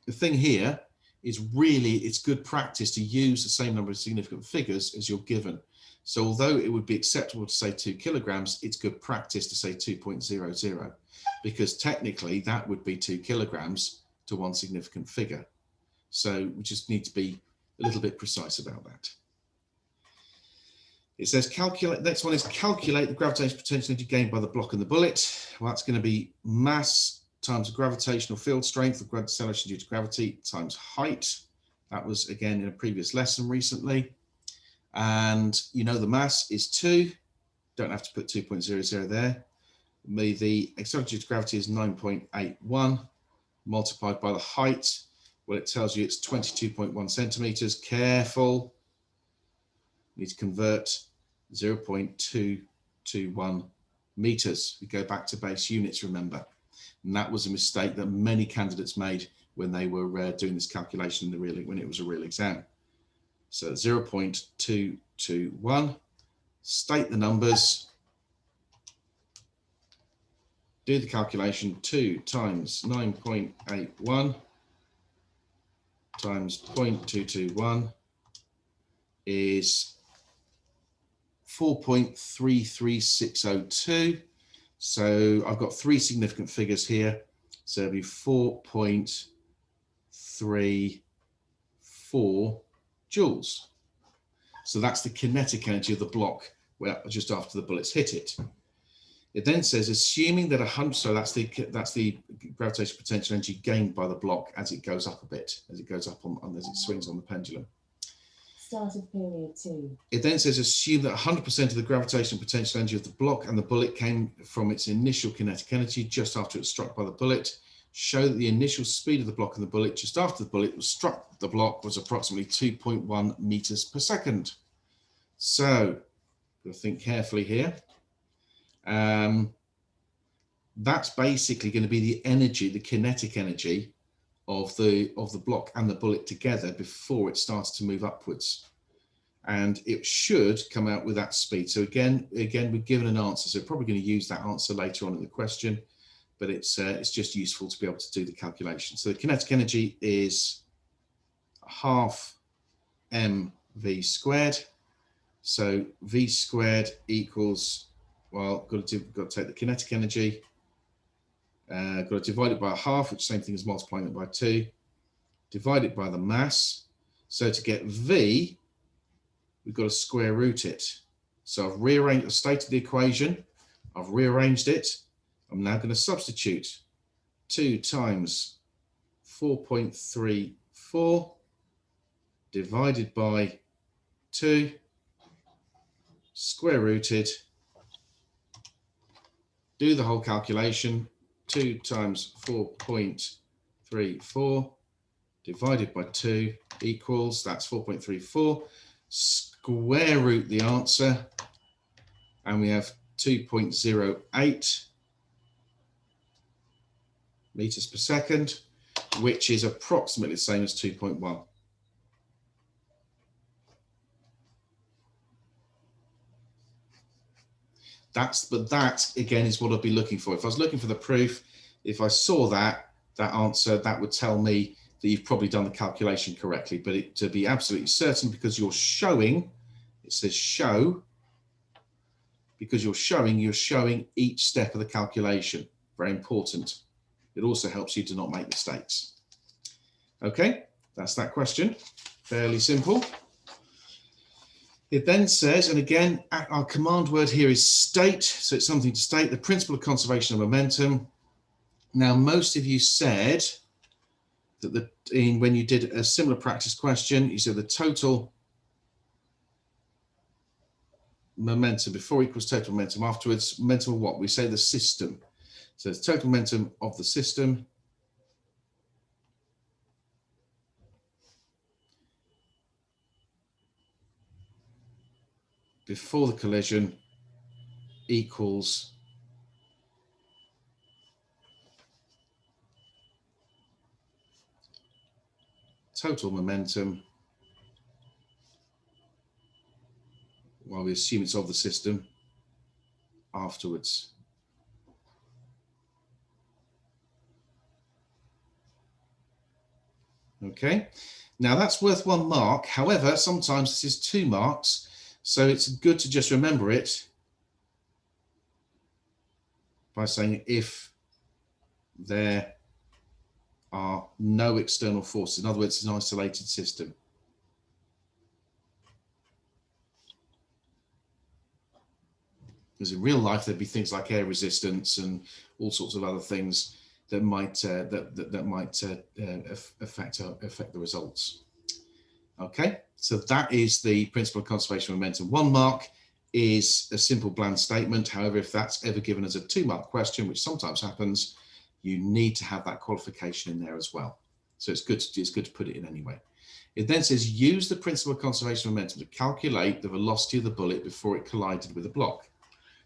the thing here is really, it's good practice to use the same number of significant figures as you're given. So although it would be acceptable to say 2 kilograms, it's good practice to say 2.00, because technically that would be 2 kilograms to one significant figure. So we just need to be a little bit precise about that. It says calculate, next one is calculate the gravitational potential energy gained by the block and the bullet. Well, that's going to be mass times the gravitational field strength of acceleration due to gravity times height. That was again in a previous lesson recently. And you know the mass is 2. Don't have to put 2.00 there. The acceleration due to gravity is 9.81 multiplied by the height. Well, it tells you it's 22.1 centimeters. Careful. You need to convert 0.221 meters. We go back to base units, remember. And that was a mistake that many candidates made when they were doing this calculation when it was a real exam. So 0.221, state the numbers, do the calculation. 2 times 9.81 times 0.221 is 4.33602. So I've got 3 significant figures here. So it'll be 4.34 joules. So that's the kinetic energy of the block just after the bullets hit it. It then says, assuming that 100, so that's the gravitational potential energy gained by the block as it goes up a bit, as it goes up as it swings on the pendulum. Start of period 2. It then says, assume that 100% of the gravitational potential energy of the block and the bullet came from its initial kinetic energy just after it was struck by the bullet. Show that the initial speed of the block and the bullet just after the bullet was struck the block was approximately 2.1 meters per second. So, you'll think carefully here. That's basically going to be the energy, the kinetic energy of the block and the bullet together before it starts to move upwards, and it should come out with that speed. So again we're given an answer, so we're probably going to use that answer later on in the question, but it's just useful to be able to do the calculation. So the kinetic energy is half mv squared. So v squared equals, well, got to take the kinetic energy, got to divide it by 1/2, which is the same thing as multiplying it by 2, divide it by the mass. So to get V, we've got to square root it. So I've stated the equation, I've rearranged it. I'm now going to substitute 2 times 4.34 divided by 2, square rooted, do the whole calculation. 2 times 4.34 divided by 2 equals, that's 4.34, square root the answer, and we have 2.08 meters per second, which is approximately the same as 2.1. But that again is what I'd be looking for. If I was looking for the proof, if I saw that answer, that would tell me that you've probably done the calculation correctly. But to be absolutely certain, because you're showing, it says show, because you're showing each step of the calculation. Very important. It also helps you to not make mistakes. Okay, that's that question. Fairly simple. It then says, and again, our command word here is state. So it's something to state, the principle of conservation of momentum. Now, most of you said that when you did a similar practice question, you said the total momentum before equals total momentum afterwards. Momentum of what? We say the system. So it's total momentum of the system. Before the collision equals total momentum, while we assume it's of the system, afterwards. Okay, now that's worth 1 mark. However, sometimes this is 2 marks, so it's good to just remember it by saying if there are no external forces. In other words, it's an isolated system. Because in real life, there'd be things like air resistance and all sorts of other things that might affect the results. Okay, so that is the principle of conservation of momentum. 1 mark is a simple bland statement. However, if that's ever given as a 2-mark question, which sometimes happens, you need to have that qualification in there as well. So it's good to put it in anyway. It then says use the principle of conservation of momentum to calculate the velocity of the bullet before it collided with a block.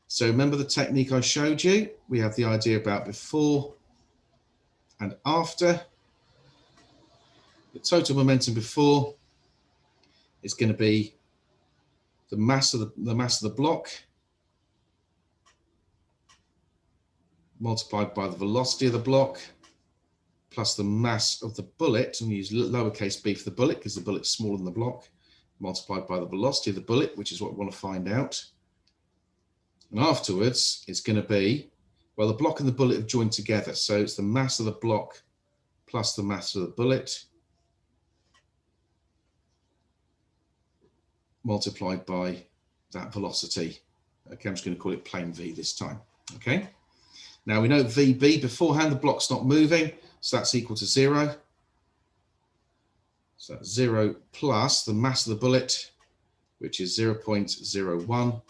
So remember the technique I showed you? We have the idea about before and after. The total momentum before is going to be the mass of the block multiplied by the velocity of the block plus the mass of the bullet, and we use lowercase b for the bullet because the bullet's smaller than the block, multiplied by the velocity of the bullet, which is what we want to find out. And afterwards, it's going to be, well, the block and the bullet have joined together. So it's the mass of the block plus the mass of the bullet multiplied by that velocity. Okay, I'm just going to call it plain V this time. Okay. Now we know VB beforehand, the block's not moving, so that's equal to 0. So that's 0 plus the mass of the bullet, which is 0.01,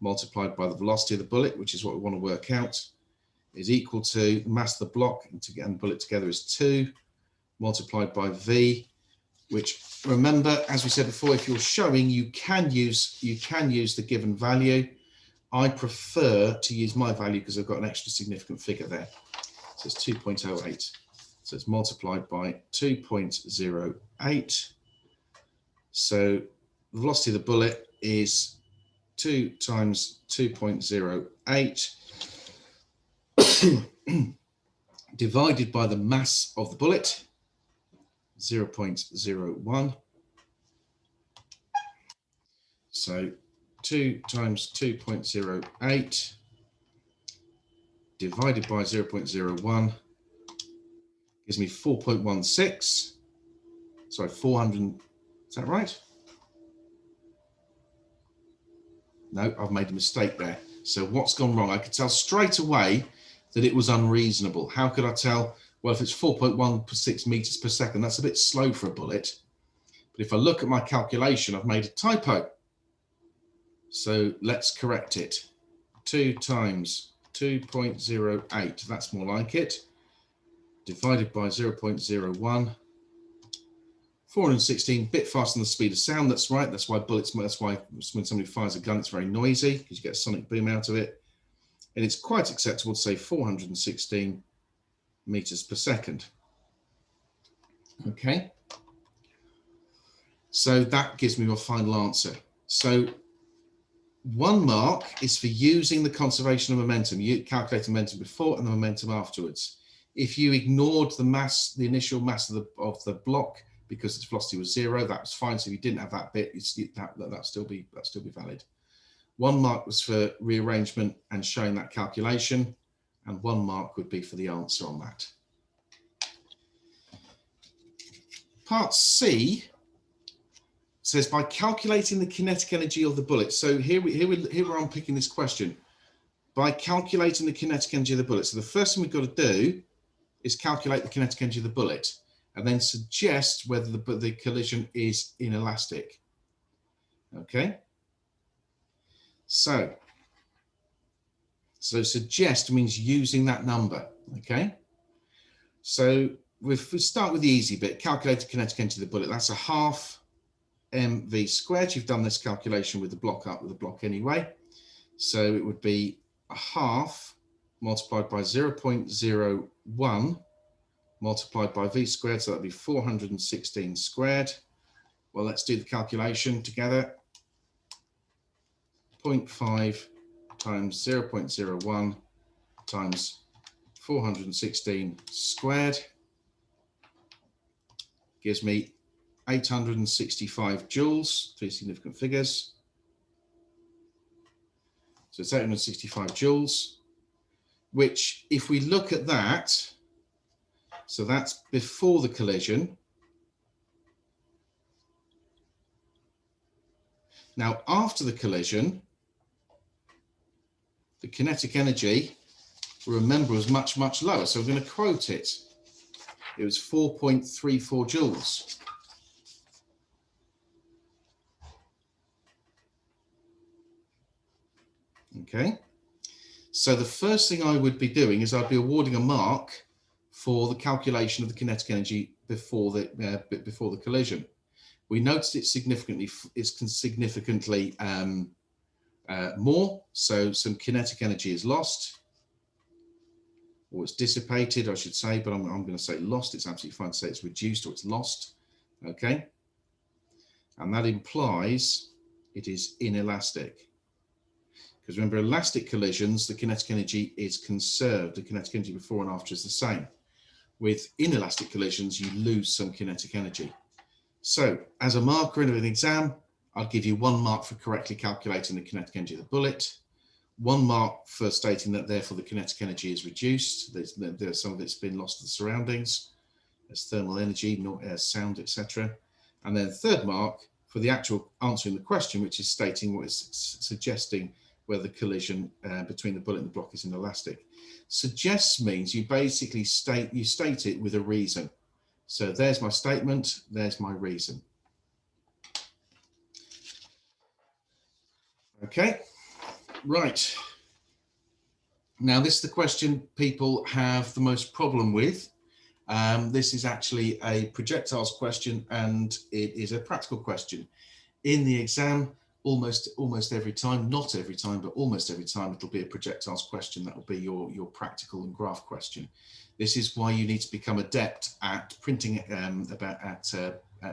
multiplied by the velocity of the bullet, which is what we want to work out, is equal to the mass of the block, and to get the bullet together is 2, multiplied by V, which, remember, as we said before, if you're showing, you can use the given value. I prefer to use my value because I've got an extra significant figure there. So it's 2.08. So it's multiplied by 2.08. So the velocity of the bullet is 2 times 2.08 divided by the mass of the bullet, 0.01. So 2 times 2.08 divided by 0.01 gives me 4.16. Sorry, 400. Is that right? No, I've made a mistake there. So what's gone wrong? I could tell straight away that it was unreasonable. How could I tell? Well, if it's 4.16 meters per second, that's a bit slow for a bullet. But if I look at my calculation, I've made a typo. So let's correct it. 2 times 2.08, that's more like it, divided by 0.01. 416, bit faster than the speed of sound, that's right. That's why when somebody fires a gun, it's very noisy because you get a sonic boom out of it. And it's quite acceptable to say 416 meters per second. Okay. So that gives me my final answer. So 1 mark is for using the conservation of momentum. You calculate momentum before and the momentum afterwards. If you ignored the mass, the initial mass of the block because its velocity was 0, that was fine. So if you didn't have that bit, that'd still be valid. 1 mark was for rearrangement and showing that calculation, and 1 mark would be for the answer on that. Part C says by calculating the kinetic energy of the bullet. So here we're unpicking this question. By calculating the kinetic energy of the bullet. So the first thing we've got to do is calculate the kinetic energy of the bullet and then suggest whether the collision is inelastic. Okay. So suggest means using that number. Okay. So if we start with the easy bit, calculate the kinetic energy of the bullet. That's a half mv squared. You've done this calculation with the block up with the block anyway. So it would be a half multiplied by 0.01 multiplied by v squared, so that'd be 416 squared. Well, let's do the calculation together. 0.5 times 0.01 times 416 squared gives me 865 joules, three significant figures. So it's 865 joules, which if we look at that, so that's before the collision. Now, after the collision, the kinetic energy, remember, was much, much lower. So we're going to quote it. It was 4.34 joules. Okay. So the first thing I would be doing is I'd be awarding a mark for the calculation of the kinetic energy before the collision. We noticed it's significantly more, so some kinetic energy is lost, or it's dissipated, I should say, but I'm going to say lost. It's absolutely fine to say it's reduced or it's lost, okay? And that implies it is inelastic. Because remember, elastic collisions, the kinetic energy is conserved. The kinetic energy before and after is the same. With inelastic collisions, you lose some kinetic energy. So as a marker in an exam, I'll give you 1 mark for correctly calculating the kinetic energy of the bullet, 1 mark for stating that therefore the kinetic energy is reduced. There's some of it's been lost to the surroundings, as thermal energy, sound, etc. And then 3rd mark for the actual answering the question, which is stating what is suggesting whether the collision between the bullet and the block is inelastic. Suggests means you basically state it with a reason. So there's my statement, there's my reason. Okay, right. Now this is the question people have the most problem with. This is actually a projectiles question, and it is a practical question. In the exam, almost every time, not every time, but almost every time, it'll be a projectiles question. That will be your practical and graph question. This is why you need to become adept at printing,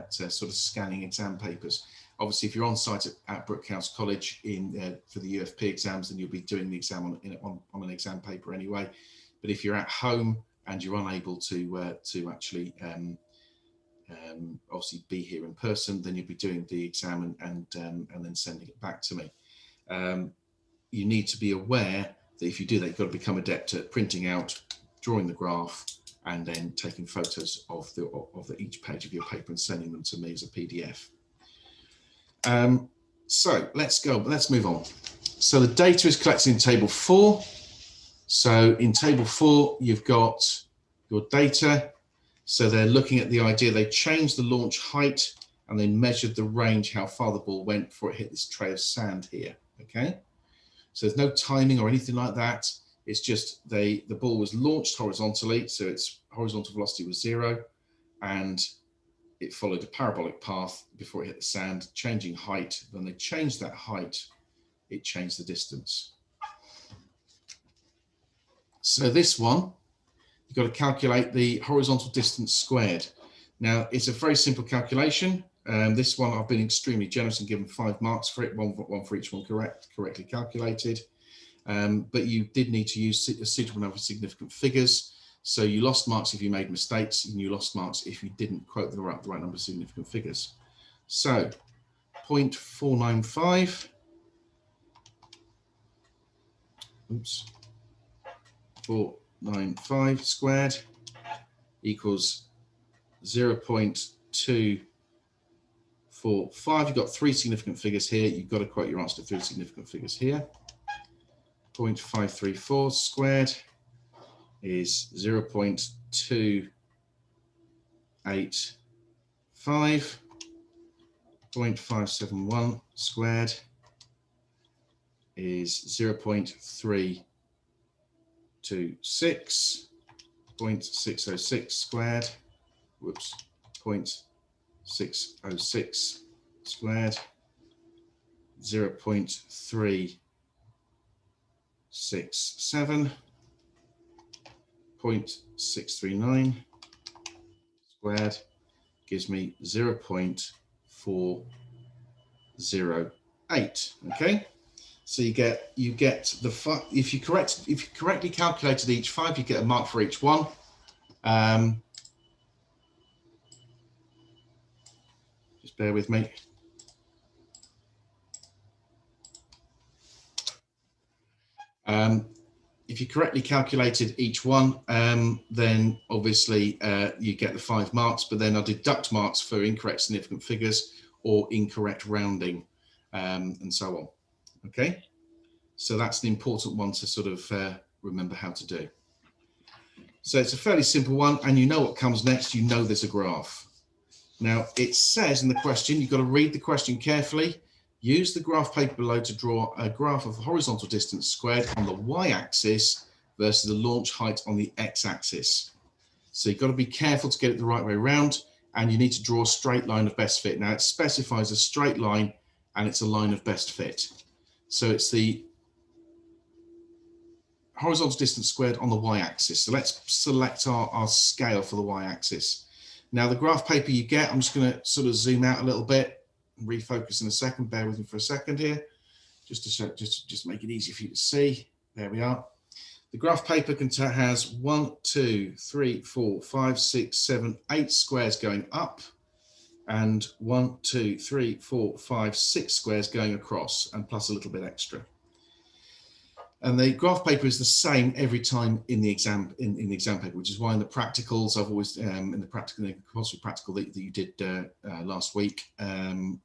sort of scanning exam papers. Obviously, if you're on site at Brookhouse College for the UFP exams, then you'll be doing the exam on an exam paper anyway. But if you're at home and you're unable to actually obviously be here in person, then you'll be doing the exam and then sending it back to me. You need to be aware that if you do that, you've got to become adept at printing out, drawing the graph, and then taking photos of each page of your paper and sending them to me as a PDF. So let's move on. So the data is collected in table 4. So in table 4, you've got your data. So they're looking at the idea, they changed the launch height and they measured the range, how far the ball went before it hit this tray of sand here, okay? So there's no timing or anything like that. It's just the ball was launched horizontally, so its horizontal velocity was 0, and it followed a parabolic path before it hit the sand, changing height. When they changed that height, it changed the distance. So this one, you've got to calculate the horizontal distance squared. Now, it's a very simple calculation. This one, I've been extremely generous and given 5 marks for it, one for each one correctly calculated. But you did need to use a suitable number of significant figures. So you lost marks if you made mistakes, and you lost marks if you didn't quote the right number of significant figures. So 0.495, oops, 495 squared equals 0.245. You've got 3 significant figures here. You've got to quote your answer to 3 significant figures here. 0.534 squared is 0.285. 0.571 squared is 0.326. 0.606 squared, whoops, 0.606 squared, 0.367, 0.639, squared gives me 0.408. Okay, so you get the if you correctly calculated each 5, you get a mark for each one. Just bear with me. If you correctly calculated each one, then obviously you get the 5 marks, but then I'll deduct marks for incorrect significant figures or incorrect rounding, and so on. Okay, so that's an important one to sort of remember how to do. So it's a fairly simple one, and you know what comes next. You know there's a graph. Now it says in the question, you've got to read the question carefully. Use the graph paper below to draw a graph of the horizontal distance squared on the y-axis versus the launch height on the x-axis. So you've got to be careful to get it the right way around, and you need to draw a straight line of best fit. Now it specifies a straight line, and it's a line of best fit. So it's the horizontal distance squared on the y-axis. So let's select our scale for the y-axis. Now the graph paper you get, I'm just going to sort of zoom out a little bit, refocus in a second. Bear with me for a second here, just to show, just make it easy for you to see. There we are. The graph paper has 1, 2, 3, 4, 5, 6, 7, 8 squares going up, and 1, 2, 3, 4, 5, 6 squares going across, and plus a little bit extra. And the graph paper is the same every time in the exam paper, which is why in the practicals in the compulsory practical that you did last week, I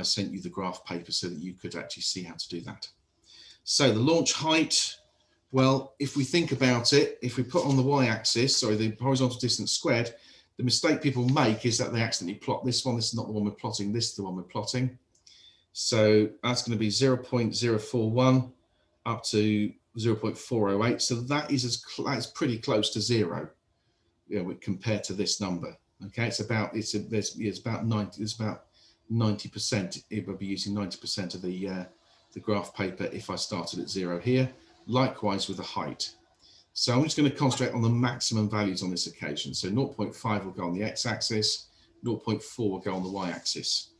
sent you the graph paper so that you could actually see how to do that. So the launch height, well, if we think about it, if we put on the y-axis, sorry, the horizontal distance squared, the mistake people make is that they accidentally plot this one. This is not the one we're plotting. This is the one we're plotting. So that's going to be 0.041. up to 0.408, so that is that's pretty close to 0, compared to this number. Okay, it's about 90%. It would be using 90% of the graph paper if I started at 0 here. Likewise with the height. So I'm just going to concentrate on the maximum values on this occasion. So 0.5 will go on the x-axis, 0.4 will go on the y-axis.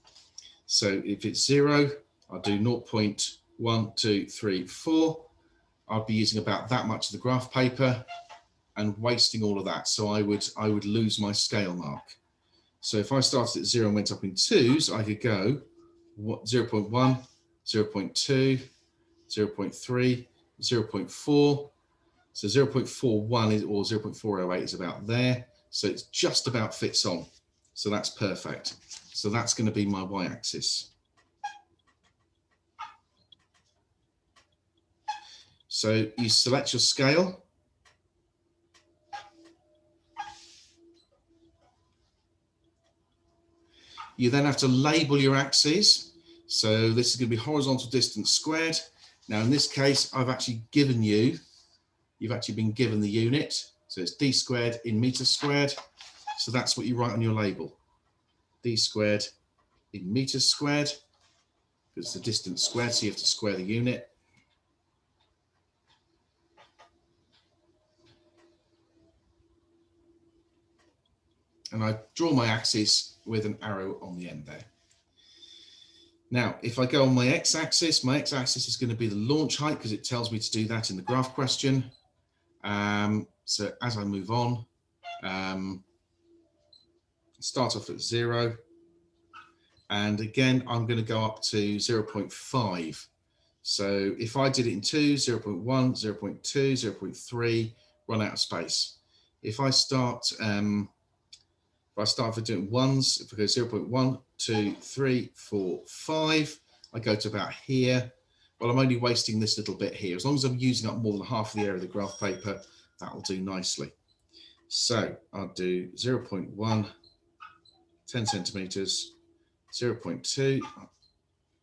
So if it's 0, I'll do 0.1, 2, 3, 4. I'd be using about that much of the graph paper and wasting all of that. So I would lose my scale mark. So if I started at 0 and went up in 2s, I could go 0.1, 0.2, 0.3, 0.4. So 0.41 is, or 0.408 is about there. So it's just about fits on. So that's perfect. So that's going to be my y-axis. So you select your scale. You then have to label your axes. So this is going to be horizontal distance squared. Now in this case, I've actually given you, you've actually been given the unit. So it's d squared in meters squared. So that's what you write on your label. D squared in meters squared, because it's the distance squared, so you have to square the unit. And I draw my axis with an arrow on the end there. Now, if I go on my x-axis is going to be the launch height, because it tells me to do that in the graph question. So as I move on, start off at 0. And again, I'm going to go up to 0.5. So if I did it in 2, 0.1, 0.2, 0.3, run out of space. If I start for doing ones, if I go 0.1, 2, 3, 4, 5, I go to about here. Well, I'm only wasting this little bit here. As long as I'm using up more than half of the area of the graph paper, that will do nicely. So I'll do 0.1, 10 centimeters, 0.2,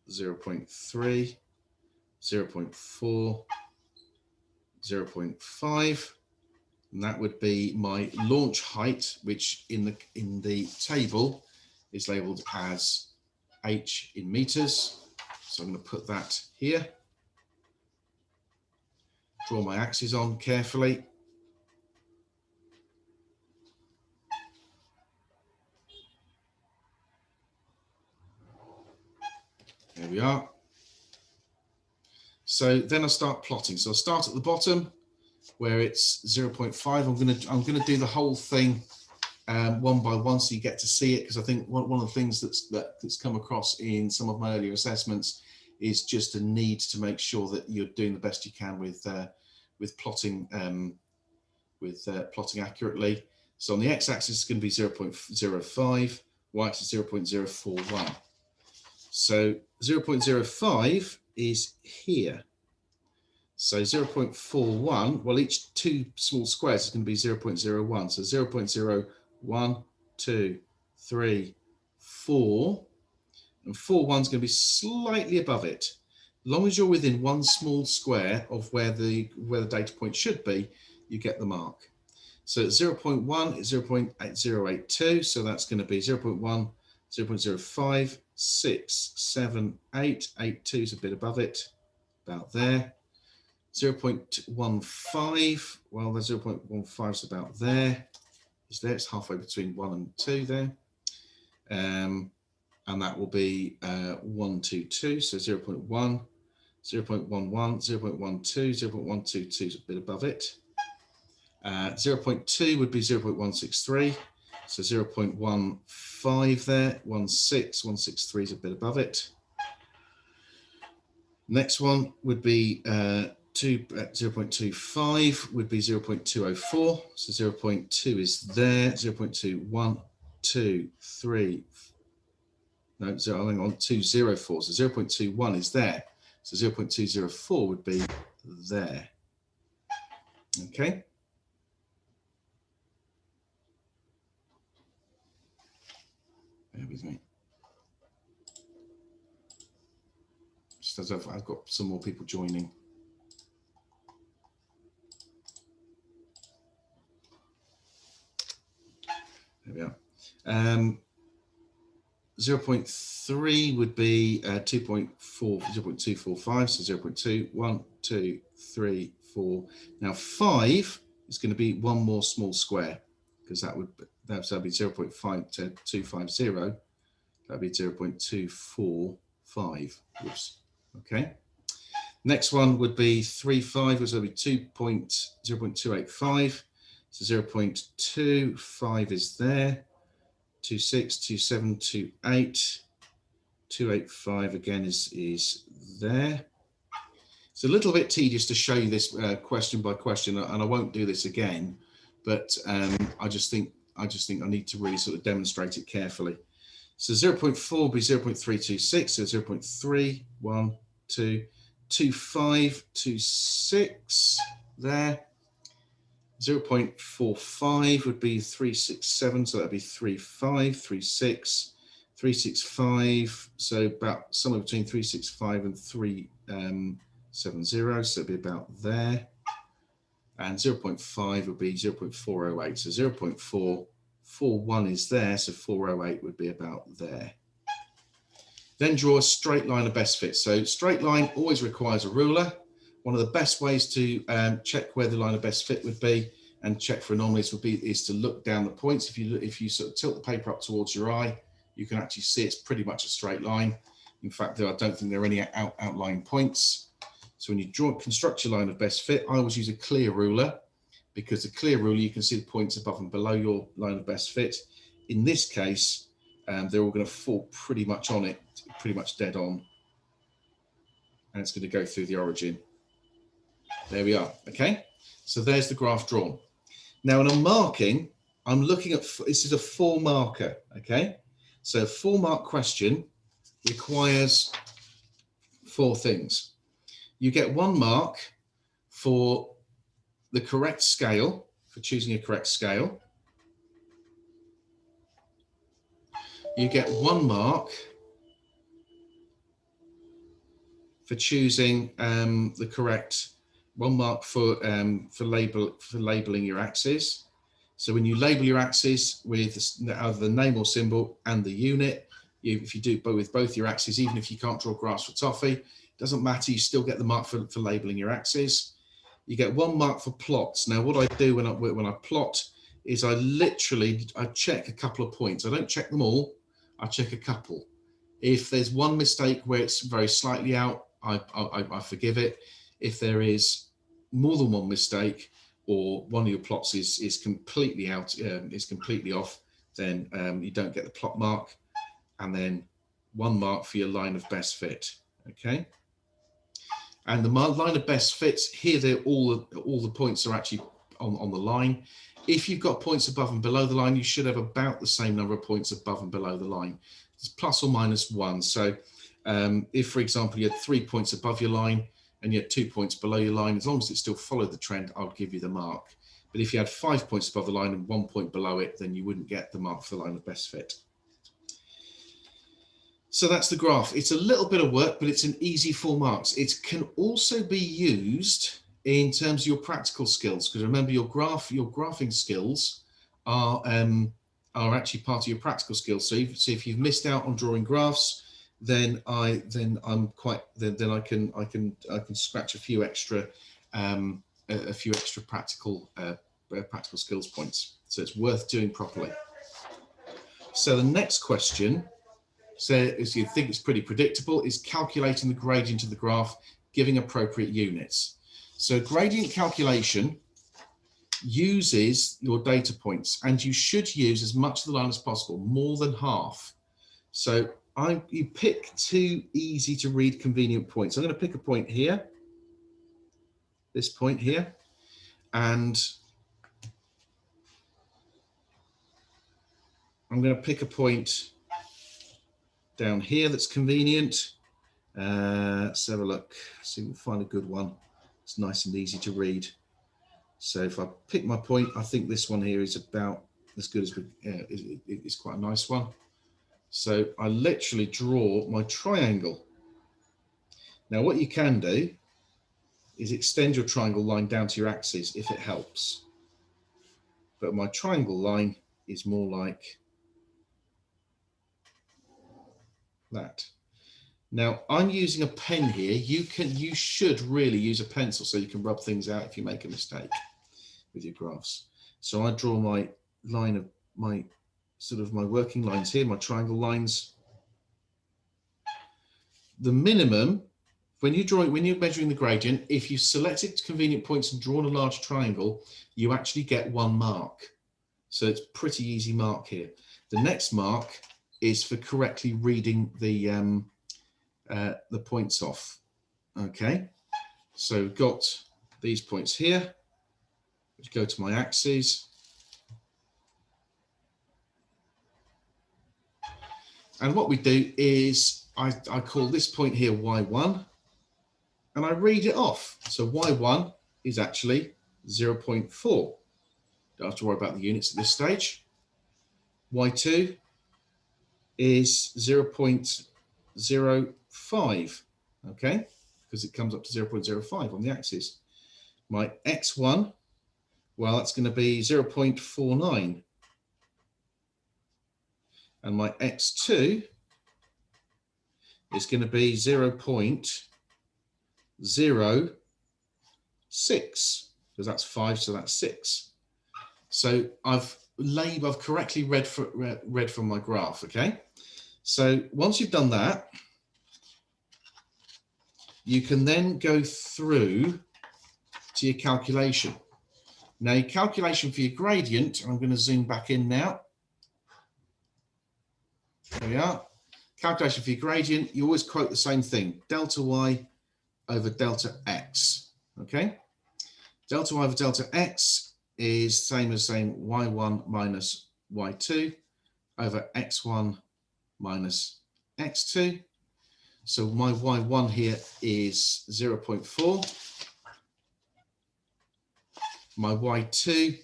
0.3, 0.4, 0.5. And that would be my launch height, which in the table is labeled as h in meters. So I'm going to put that here. Draw my axes on carefully. we are. So then I start plotting. So I'll start at the bottom where it's 0.5. I'm gonna do the whole thing one by one so you get to see it, because I think one of the things that's come across in some of my earlier assessments is just a need to make sure that you're doing the best you can with plotting plotting accurately. So on the x-axis it's going to be 0.05, y-axis 0.041. So 0.05 is here. So 0.41, well, each two small squares is going to be 0.01. So 0.01, 2, 3, 4. And 4, 1's going to be slightly above it. As long as you're within one small square of where the data point should be, you get the mark. So 0.1 is 0.8082. So that's going to be 0.1, 0.05, 6, 7, 8. 82 is a bit above it, about there. 0.15, well, the 0.15 is about there. It's halfway between 1 and 2 there. And that will be 1, 2, 2, so 0.1, 0.11, 0.12, 0.122 is a bit above it. 0.2 would be 0.163, so 0.15 there, 163 is a bit above it. Next one would be 0.25 would be 0.204, so 0.2 is there, 0.2, 1, 2, 3, no, so hang on, 204, so 0.21 is there, so 0.204 would be there. Okay. Bear with me. Just as I've got some more people joining. There we are. 0.3 would be 0.245, so 0.2, 1, 2, 3, 4. Now 5 is going to be one more small square, because that would be 0.5250. That would be 0.245. Oops. Okay. Next one would be 3.5, which would be 0.285. So 0.25 is there. 26, 27, 28, 285 again is there. It's a little bit tedious to show you this question by question, and I won't do this again, but I just think I need to really sort of demonstrate it carefully. So 0.4 will be 0.326, so 0.3, 1, 2, 25, 26 there. 0.45 would be 367, so that'd be 35, 36, 365, so about somewhere between 365 and 370, so it'd be about there. And 0.5 would be 0.408, so 0.441 is there, so 408 would be about there. Then draw a straight line of best fit. So straight line always requires a ruler. One of the best ways to check where the line of best fit would be and check for anomalies is to look down the points. If you sort of tilt the paper up towards your eye, you can actually see it's pretty much a straight line. In fact, I don't think there are any outlying points. So when you construct your line of best fit, I always use a clear ruler, because the clear ruler, you can see the points above and below your line of best fit. In this case, they're all going to fall pretty much on it, pretty much dead on. And it's going to go through the origin. There we are. Okay. So there's the graph drawn. Now in a marking, I'm looking at, this is a 4 marker. Okay. So a 4 mark question requires 4 things. You get 1 mark for the correct scale, for choosing a correct scale. You get 1 mark for choosing the correct, 1 mark for labeling your axes. So when you label your axes with either the name or symbol and the unit, if you do with both your axes, even if you can't draw graphs for toffee, doesn't matter, you still get the mark for labeling your axes. You get 1 mark for plots. Now what I do when I plot is I check a couple of points. I don't check them all, I check a couple. If there's one mistake where it's very slightly out, I forgive it. If there is more than one mistake, or one of your plots is completely out, is completely off, then you don't get the plot mark, and then 1 mark for your line of best fit. Okay. And the line of best fits here, all the points are actually on the line. If you've got points above and below the line, you should have about the same number of points above and below the line. It's plus or minus 1. So if, for example, you had 3 points above your line and you had 2 points below your line, as long as it still followed the trend, I'll give you the mark. But if you had 5 points above the line and 1 point below it, then you wouldn't get the mark for the line of best fit. So that's the graph. It's a little bit of work, but it's an easy 4 marks. It can also be used in terms of your practical skills, because remember, your graphing skills are actually part of your practical skills. So if you've missed out on drawing graphs, then I can scratch a few extra practical skills points. So it's worth doing properly. So the next question, so as you think it's pretty predictable, is calculating the gradient of the graph, giving appropriate units. So gradient calculation uses your data points, and you should use as much of the line as possible, more than half. So you pick 2 easy to read convenient points. I'm going to pick a point here, this point here, and I'm going to pick a point down here that's convenient. Let's have a look, see if we can find a good one. It's nice and easy to read. So if I pick my point, I think this one here is about as good as it's quite a nice one. So I literally draw my triangle. Now what you can do is extend your triangle line down to your axis if it helps. But my triangle line is more like that. Now I'm using a pen here. You should really use a pencil so you can rub things out if you make a mistake with your graphs. So I draw my line of my working lines here, my triangle lines. The minimum, when you're measuring the gradient, if you've selected convenient points and drawn a large triangle, you actually get 1 mark. So it's pretty easy mark here. The next mark is for correctly reading the points off. Okay, so we've got these points here, which go to my axes. And what we do is I call this point here Y1, and I read it off. So Y1 is actually 0.4. Don't have to worry about the units at this stage. Y2 is 0.05, okay, because it comes up to 0.05 on the axis. My X1, well, that's going to be 0.49. And my X2 is going to be 0.06, because that's 5, so that's 6. So I've correctly read from my graph, okay? So once you've done that, you can then go through to your calculation. Now your calculation for your gradient, I'm going to zoom back in now. There we are. Calculation for your gradient, you always quote the same thing, delta y over delta x, okay? Delta y over delta x is same as saying y1 minus y2 over x1 minus x2. So my y1 here is 0.4. My y2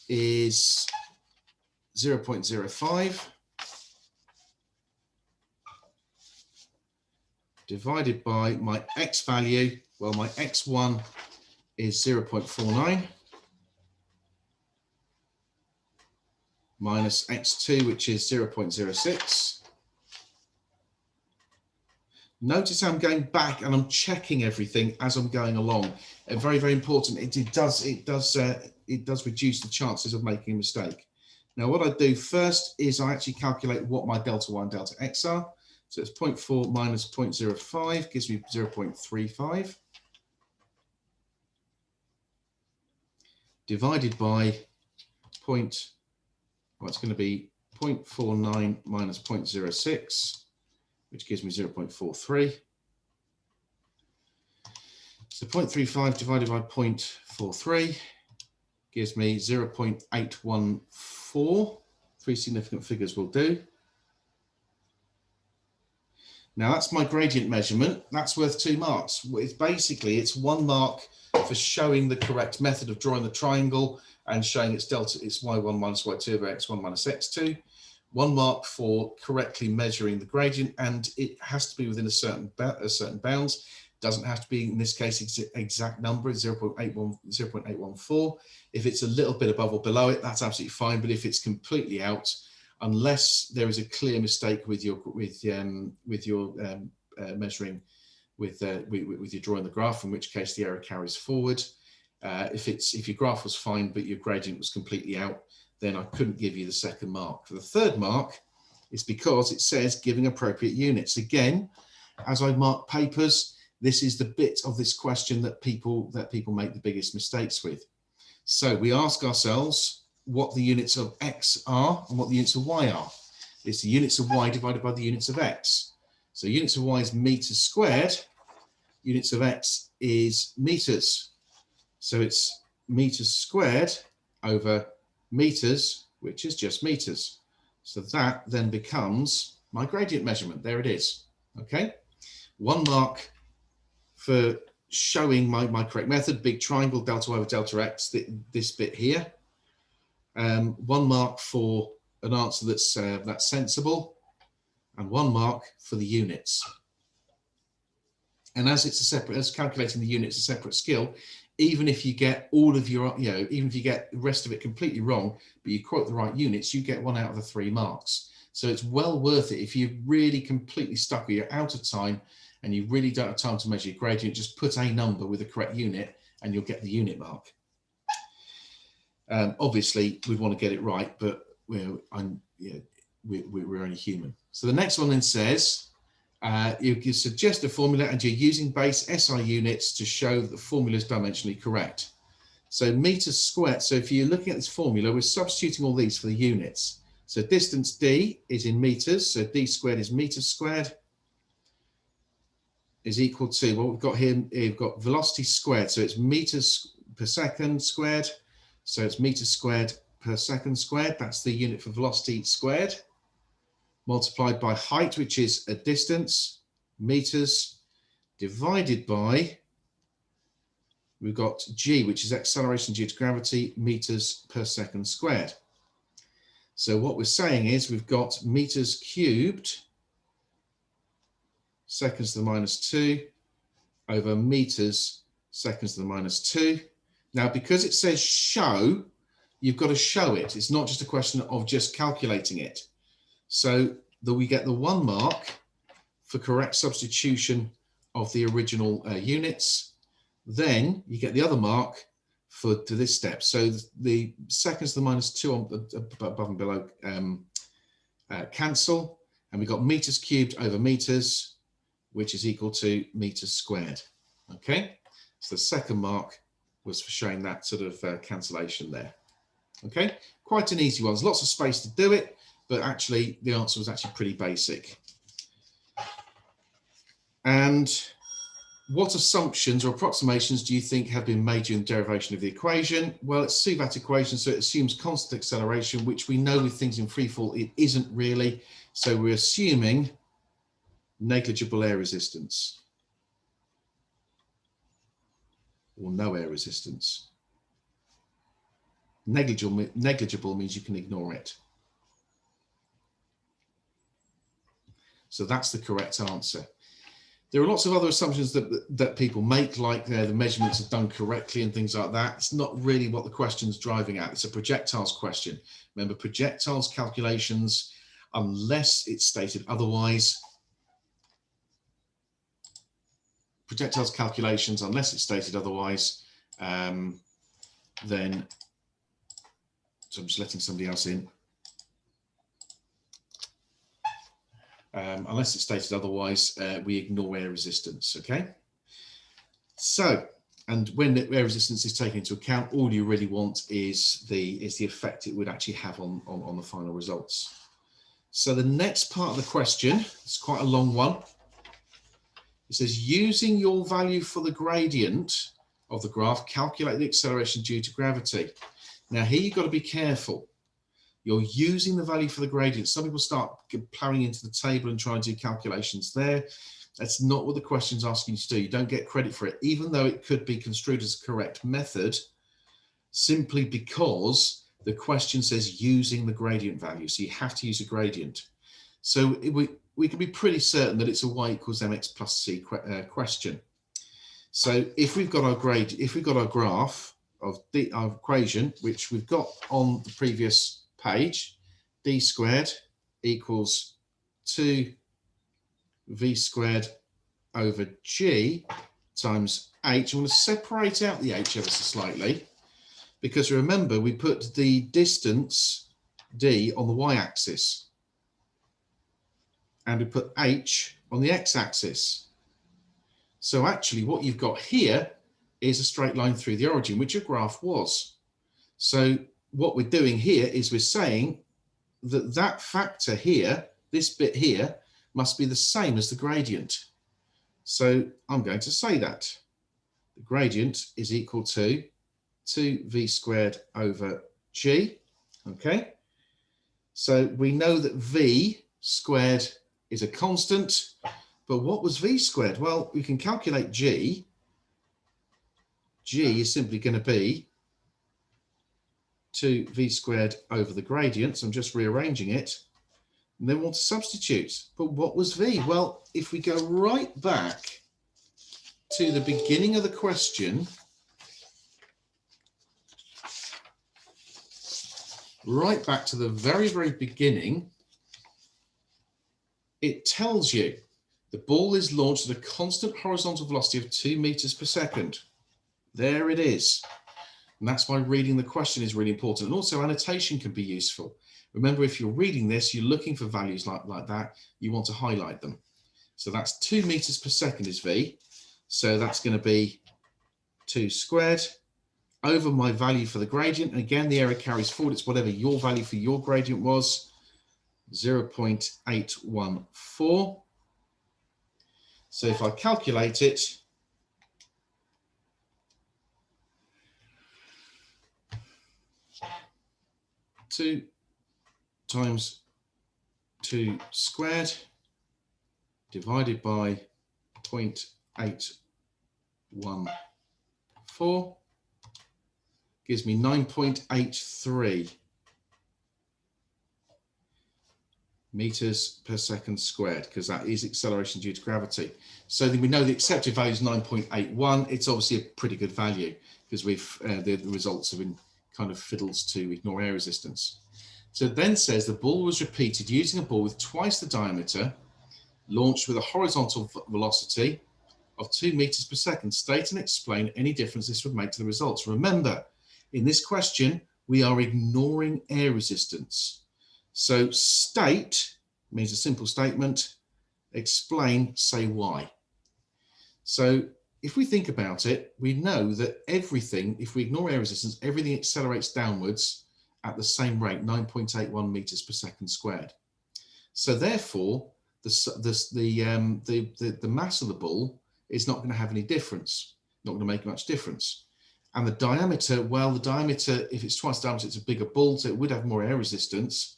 is 0.05. Divided by my x value, well, my x1 is 0.49 minus x2, which is 0.06. Notice I'm going back and I'm checking everything as I'm going along. Very, very important. It does reduce the chances of making a mistake. Now, what I do first is I actually calculate what my delta y and delta x are. So it's 0.4 minus 0.05 gives me 0.35. Divided by it's going to be 0.49 minus 0.06, which gives me 0.43. So 0.35 divided by 0.43 gives me 0.814. 3 significant figures will do. Now that's my gradient measurement. That's worth 2 marks. It's 1 mark for showing the correct method of drawing the triangle and showing its delta, it's y1 minus y2 over x1 minus x2. 1 mark for correctly measuring the gradient, and it has to be within a certain bounds. Doesn't have to be, in this case, exact number, 0.814. If it's a little bit above or below it, that's absolutely fine. But if it's completely out, unless there is a clear mistake with your measuring with your drawing the graph, in which case the error carries forward. If your graph was fine but your gradient was completely out, then I couldn't give you the 2nd mark. For the 3rd mark, it's because it says giving appropriate units. Again, as I mark papers, this is the bit of this question that people make the biggest mistakes with. So we ask ourselves what the units of x are and what the units of y are. It's the units of y divided by the units of x. So units of y is meters squared, units of x is meters. So it's meters squared over meters, which is just meters. So that then becomes my gradient measurement. There it is. Okay, 1 mark for showing my correct method, big triangle, delta y over delta x, this bit here. 1 mark for an answer that's sensible, and 1 mark for the units. And as calculating the units a separate skill, even if you get all of your, even if you get the rest of it completely wrong, but you quote the right units, you get 1 out of the 3 marks. So it's well worth it. If you're really completely stuck or you're out of time and you really don't have time to measure your gradient, just put a number with the correct unit and you'll get the unit mark. Obviously, we'd want to get it right, but we're only human. So the next one then says, you suggest a formula and you're using base SI units to show that the formula is dimensionally correct. So meters squared. So if you're looking at this formula, we're substituting all these for the units. So distance d is in meters. So d squared is meters squared is equal to what we've got here. We've got velocity squared. So it's meters per second squared. So it's meters squared per second squared. That's the unit for velocity squared. Multiplied by height, which is a distance, meters, divided by, we've got g, which is acceleration due to gravity, meters per second squared. So what we're saying is we've got meters cubed, seconds to the -2, over meters, seconds to the -2. Now, because it says show, you've got to show it. It's not just a question of just calculating it. So that we get the 1 mark for correct substitution of the original units. Then you get the other mark to this step. So the seconds to the -2 on above and below cancel, and we got meters cubed over meters, which is equal to meters squared. Okay, so the 2nd mark was for showing that sort of cancellation there. Okay, quite an easy one. There's lots of space to do it, but actually the answer was actually pretty basic. And what assumptions or approximations do you think have been made during the derivation of the equation? Well, it's a Suvat equation, so it assumes constant acceleration, which we know with things in free fall, it isn't really. So we're assuming negligible air resistance or no air resistance. Negligible means you can ignore it. So that's the correct answer. There are lots of other assumptions that people make, like the measurements are done correctly and things like that. It's not really what the question's driving at. It's a projectiles question. Remember, projectiles calculations, unless it's stated otherwise, then, so I'm just letting somebody else in. Unless it's stated otherwise, we ignore air resistance, okay? So, and when the air resistance is taken into account, all you really want is the effect it would actually have on the final results. So the next part of the question, it's quite a long one. It says, using your value for the gradient of the graph, calculate the acceleration due to gravity. Now here you've got to be careful. You're using the value for the gradient. Some people start plowing into the table and trying to do calculations there. That's not what the question's asking you to do. You don't get credit for it, even though it could be construed as a correct method, simply because the question says using the gradient value. So you have to use a gradient. So we can be pretty certain that it's a y equals mx plus c question. So if we've got our graph of our equation, which we've got on the previous page, d squared equals 2v squared over g times h. I'm going to separate out the h ever so slightly, because remember we put the distance d on the y-axis and we put h on the x-axis. So actually what you've got here is a straight line through the origin, which your graph was. So what we're doing here is we're saying that that factor here, this bit here, must be the same as the gradient. So I'm going to say that the gradient is equal to 2v squared over g, okay? So we know that v squared is a constant, but what was v squared? Well, we can calculate g. G is simply going to be 2v squared over the gradient. So I'm just rearranging it. And then we want to substitute. But what was v? Well, if we go right back to the beginning of the question, right back to the very, very beginning, it tells you the ball is launched at a constant horizontal velocity of 2 meters per second. There it is. And that's why reading the question is really important. And also annotation can be useful. Remember, if you're reading this, you're looking for values like that, you want to highlight them. So that's 2 meters per second is v. So that's going to be 2 squared over my value for the gradient. And again, the area carries forward. It's whatever your value for your gradient was, 0.814. So if I calculate it, two times 2 squared divided by 0.814 gives me 9.83 meters per second squared, because that is acceleration due to gravity. So then we know the accepted value is 9.81. It's obviously a pretty good value, because we've the results have been kind of fiddles to ignore air resistance. So it then says the ball was repeated using a ball with twice the diameter, launched with a horizontal velocity of 2 meters per second. State and explain any difference this would make to the results. Remember, in this question, we are ignoring air resistance. So state means a simple statement, explain, say why. So if we think about it, we know that everything, if we ignore air resistance, everything accelerates downwards at the same rate, 9.81 meters per second squared. So therefore, the mass of the ball is not going to have any difference, not going to make much difference. And the diameter, well, the diameter, if it's twice the diameter, it's a bigger ball, so it would have more air resistance.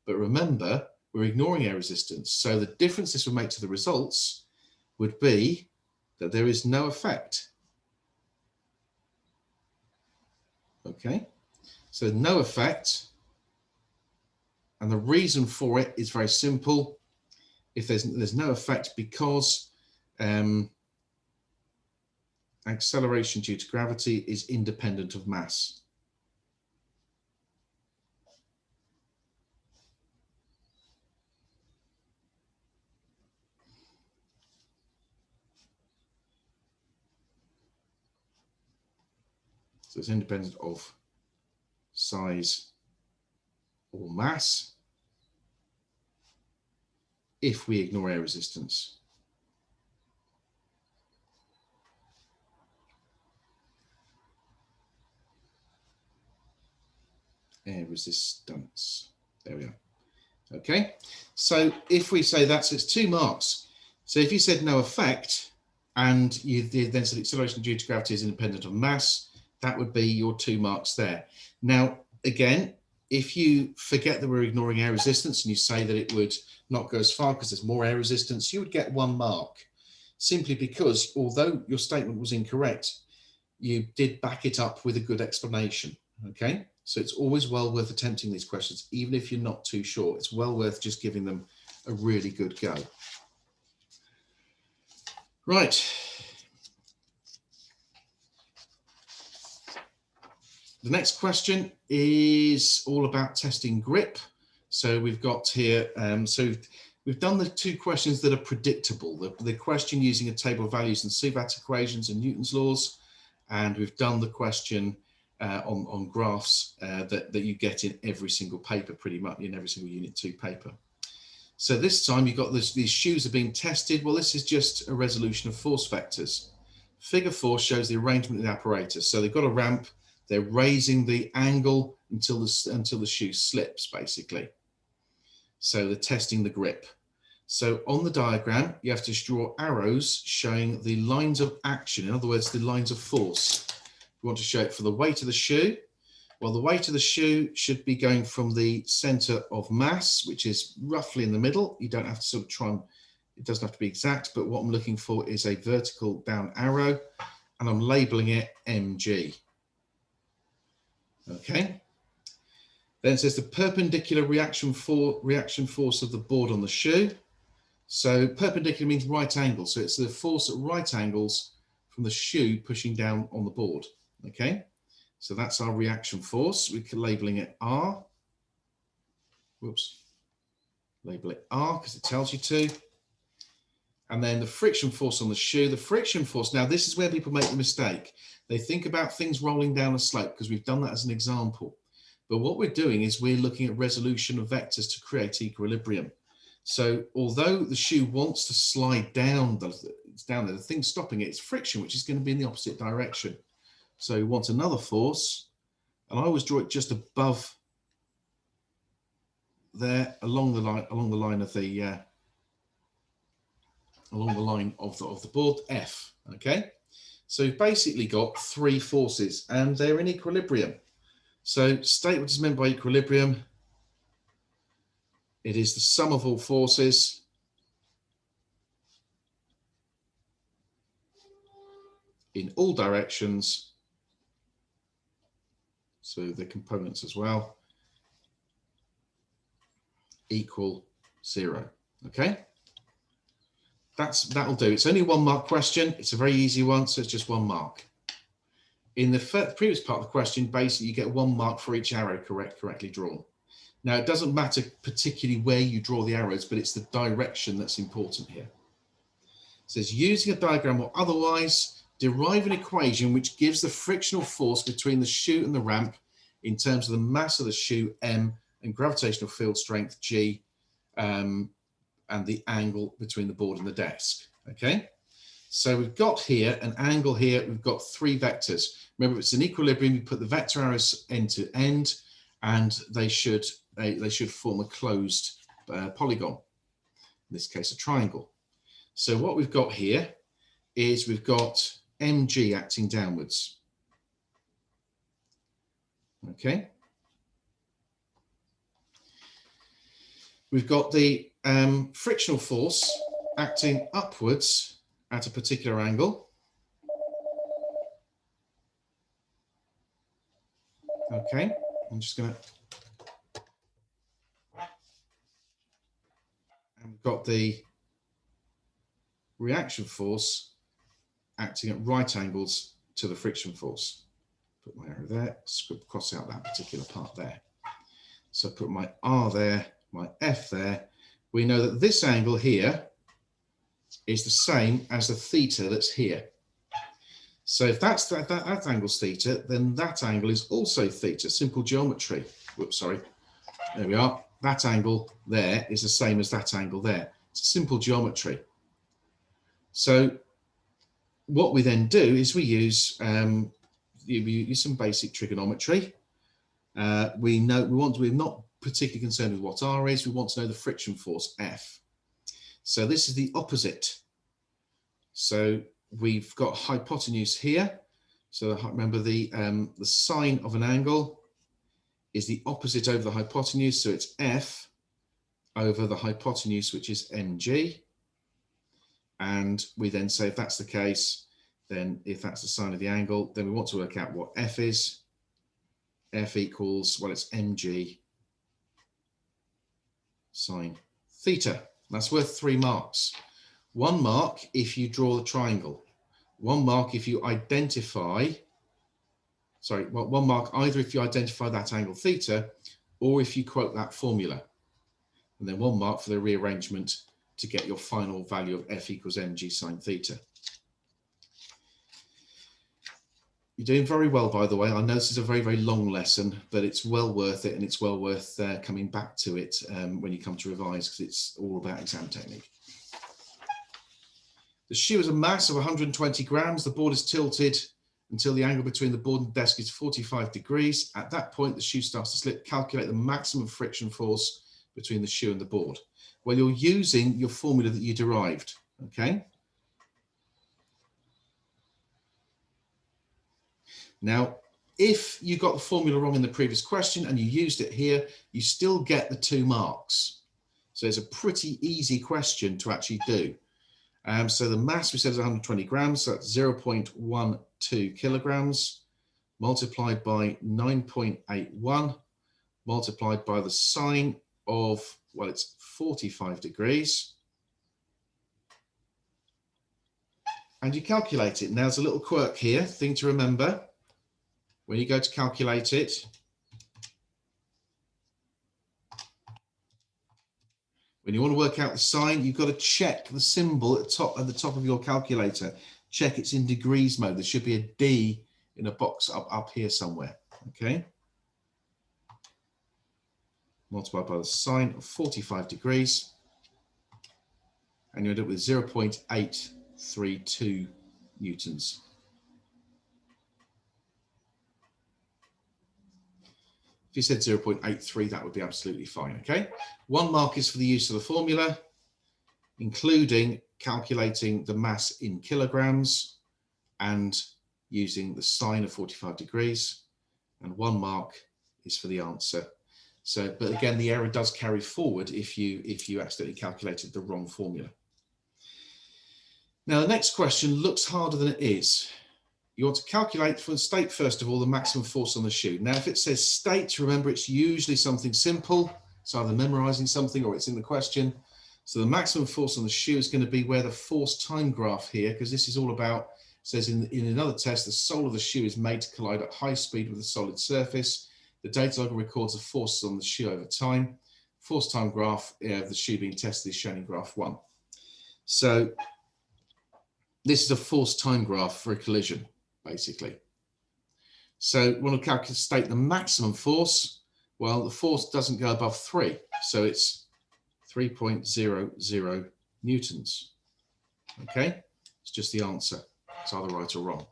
But remember, we're ignoring air resistance. So the difference this would make to the results would be that there is no effect. Okay, so no effect. And the reason for it is very simple. If there's no effect because acceleration due to gravity is independent of mass. So it's independent of size or mass. if we ignore air resistance. Air resistance. There we are. Okay, so if we say it's 2 marks. So if you said no effect and you then said acceleration due to gravity is independent of mass, that would be your 2 marks there. Now, again, if you forget that we're ignoring air resistance and you say that it would not go as far because there's more air resistance, you would get 1 mark, simply because although your statement was incorrect, you did back it up with a good explanation. Okay, so it's always well worth attempting these questions, even if you're not too sure. It's well worth just giving them a really good go. Right. The next question is all about testing grip. So we've got here, so we've done the 2 questions that are predictable. The question using a table of values and Suvat equations and Newton's laws, and we've done the question on graphs that you get in every single paper, pretty much in every single Unit 2 paper. So this time you've got these shoes are being tested. Well, this is just a resolution of force vectors. Figure 4 shows the arrangement of the apparatus. So they've got a ramp. They're raising the angle until the shoe slips, basically. So they're testing the grip. So on the diagram, you have to draw arrows showing the lines of action. In other words, the lines of force. You want to show it for the weight of the shoe. Well, the weight of the shoe should be going from the center of mass, which is roughly in the middle. You don't have to sort of try and, it doesn't have to be exact, but what I'm looking for is a vertical down arrow, and I'm labeling it mg. Okay. Then it says the perpendicular reaction force of the board on the shoe. So perpendicular means right angle. So it's the force at right angles from the shoe pushing down on the board. Okay. So that's our reaction force. We're labeling it R. Whoops. Label it R because it tells you to. And then the friction force on the shoe. The friction force, now this is where people make the mistake. They think about things rolling down a slope because we've done that as an example. But what we're doing is we're looking at resolution of vectors to create equilibrium. So although the shoe wants to slide down, it's down there, the thing stopping it is friction, which is going to be in the opposite direction. So we want another force, and I always draw it just above there, along the line of the the board, F. Okay, so we've basically got 3 forces, and they're in equilibrium. So state what is meant by equilibrium. It is the sum of all forces in all directions. So the components as well equal 0. Okay, that'll do. It's only a 1 mark question. It's a very easy one, so it's just 1 mark. In the previous part of the question, basically you get 1 mark for each arrow correctly drawn. Now it doesn't matter particularly where you draw the arrows, but it's the direction that's important here. It says using a diagram or otherwise, derive an equation which gives the frictional force between the shoe and the ramp in terms of the mass of the shoe, m, and gravitational field strength, g, and the angle between the board and the desk. Okay, so we've got here an angle here. We've got 3 vectors. Remember, it's an equilibrium. You put the vector arrows end to end, and they should form a closed polygon. In this case, a triangle. So what we've got here is we've got mg acting downwards. Okay. We've got the frictional force acting upwards at a particular angle. Okay, I'm just going to... And we've got the reaction force acting at right angles to the friction force. Put my arrow there, cross out that particular part there. So put my R there, my F there. We know that this angle here is the same as the theta that's here. So if that angle's theta, then that angle is also theta, simple geometry. Whoops, sorry. There we are. That angle there is the same as that angle there. It's simple geometry. So what we then do is we use some basic trigonometry. We're not particularly concerned with what R is. We want to know the friction force F. So this is the opposite. So we've got hypotenuse here. So remember the sine of an angle is the opposite over the hypotenuse. So it's F over the hypotenuse, which is mg. And we then say if that's the case, then if that's the sine of the angle, then we want to work out what F is. F equals, well, it's mg sine theta. That's worth 3 marks. 1 mark if you draw the triangle. 1 mark if you identify, sorry, 1 mark either if you identify that angle theta or if you quote that formula. And then 1 mark for the rearrangement to get your final value of F equals mg sine theta. You're doing very well, by the way. I know this is a very, very long lesson, but it's well worth it, and it's well worth coming back to it when you come to revise, because it's all about exam technique. The shoe has a mass of 120 grams. The board is tilted until the angle between the board and the desk is 45 degrees. At that point, the shoe starts to slip. Calculate the maximum friction force between the shoe and the board. Well, you're using your formula that you derived, okay? Now, if you got the formula wrong in the previous question and you used it here, you still get the 2 marks. So it's a pretty easy question to actually do. So the mass we said is 120 grams, so that's 0.12 kilograms multiplied by 9.81 multiplied by the sine of, well, it's 45 degrees. And you calculate it. Now, there's a little quirk here, thing to remember. When you go to calculate it, when you want to work out the sine, you've got to check the symbol at the top of your calculator. Check it's in degrees mode. There should be a D in a box up here somewhere. Okay. Multiplied by the sine of 45 degrees. And you end up with 0.832 newtons. If you said 0.83, that would be absolutely fine, okay? 1 mark is for the use of the formula, including calculating the mass in kilograms and using the sine of 45 degrees. And 1 mark is for the answer. So, but again, the error does carry forward if you accidentally calculated the wrong formula. Now, the next question looks harder than it is. You want to calculate for the state, first of all, the maximum force on the shoe. Now, if it says state, remember, it's usually something simple. It's either memorizing something or it's in the question. So the maximum force on the shoe is going to be where the force time graph here, because this is all about, says in another test, the sole of the shoe is made to collide at high speed with a solid surface. The data log records the forces on the shoe over time. Force time graph of the shoe being tested is shown in graph 1. So this is a force time graph for a collision, basically. So we want to state the maximum force. Well, the force doesn't go above 3, so it's 3.00 newtons. Okay, it's just the answer. It's either right or wrong.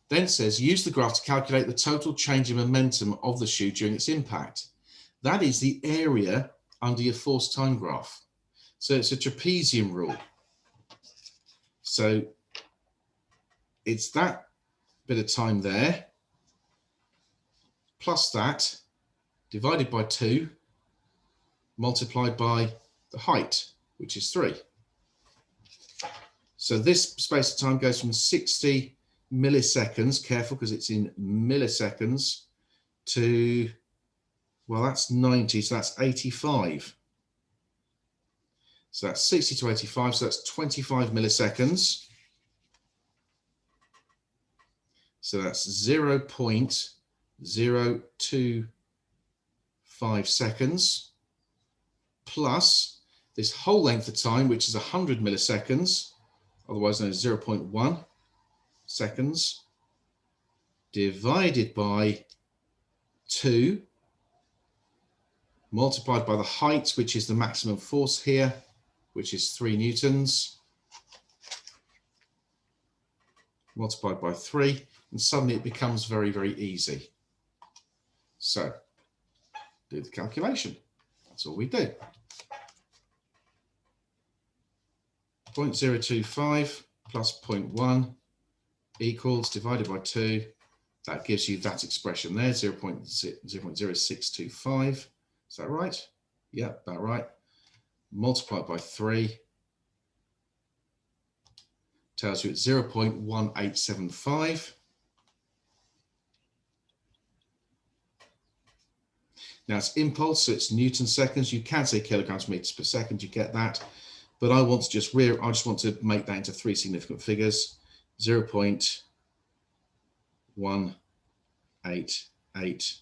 Then it says, use the graph to calculate the total change in momentum of the shoe during its impact. That is the area under your force time graph. So it's a trapezium rule. So it's that bit of time there, plus that, divided by 2, multiplied by the height, which is 3. So this space of time goes from 60 milliseconds, careful because it's in milliseconds, to, well, that's 90, so that's 85. So that's 60 to 85, so that's 25 milliseconds. So that's 0.025 seconds plus this whole length of time, which is 100 milliseconds, otherwise known as 0.1 seconds, divided by 2, multiplied by the height, which is the maximum force here, which is 3 newtons, multiplied by 3, and suddenly it becomes very, very easy. So do the calculation. That's all we do. 0.025 plus 0.1 equals, divided by 2, that gives you that expression there, 0.0625. Is that right? Yeah, about right. Multiplied by 3 tells you it's 0.1875. Now it's impulse, so it's Newton seconds. You can say kilograms meters per second, you get that. But I want to just want to make that into 3 significant figures. 0.188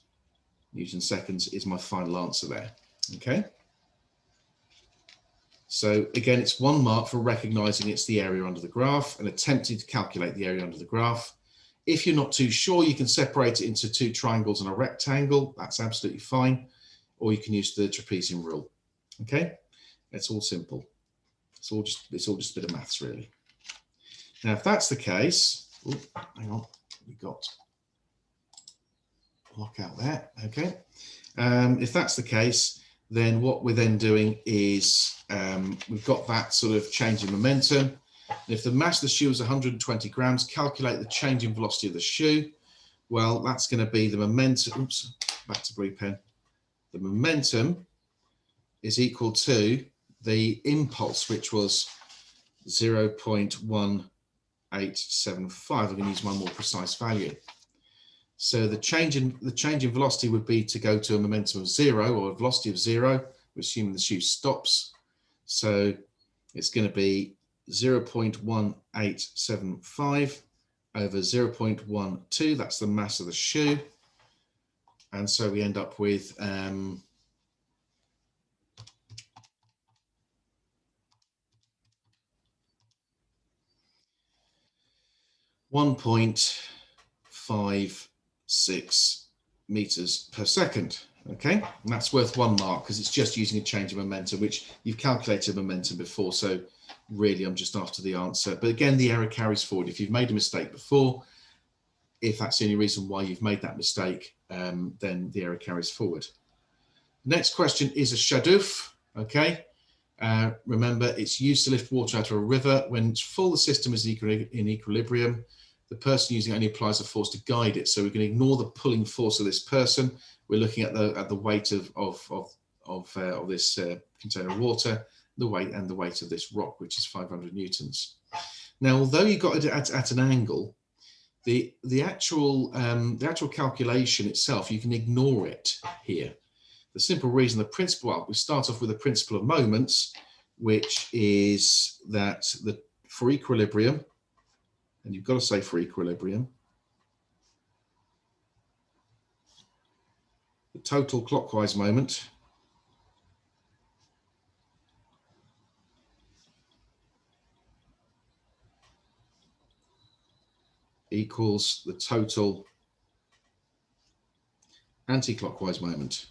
Newton seconds is my final answer there. Okay. So again, it's 1 mark for recognizing it's the area under the graph and attempting to calculate the area under the graph. If you're not too sure, you can separate it into 2 triangles and a rectangle. That's absolutely fine. Or you can use the trapezium rule. Okay, it's all simple. It's all just a bit of maths, really. Now, if that's the case, ooh, hang on, we got lock out there. Okay, if that's the case, then what we're then doing is we've got that sort of change in momentum. And if the mass of the shoe is 120 grams, calculate the change in velocity of the shoe. Well, that's going to be the momentum. Oops, back to blue pen. The momentum is equal to the impulse, which was 0.1875. I'm going to use my more precise value. So the change in velocity would be to go to a momentum of 0 or a velocity of 0, assuming the shoe stops. So it's going to be 0.1875 over 0.12. That's the mass of the shoe. And so we end up with 1.56 meters per second. Okay, and that's worth 1 mark because it's just using a change of momentum, which you've calculated momentum before. So really, I'm just after the answer. But again, the error carries forward. If you've made a mistake before, if that's the only reason why you've made that mistake, then the error carries forward. The next question is a shaduf. Okay, remember it's used to lift water out of a river. When it's full, the system is in equilibrium. The person using it only applies a force to guide it. So we can ignore the pulling force of this person. We're looking at the weight of this container of water, the weight of this rock, which is 500 newtons. Now, although you got it at an angle, the actual calculation itself, you can ignore it here. The simple reason, the principle, well, we start off with the principle of moments, which is that for equilibrium, and you've got to say for equilibrium, the total clockwise moment equals the total anti-clockwise moment.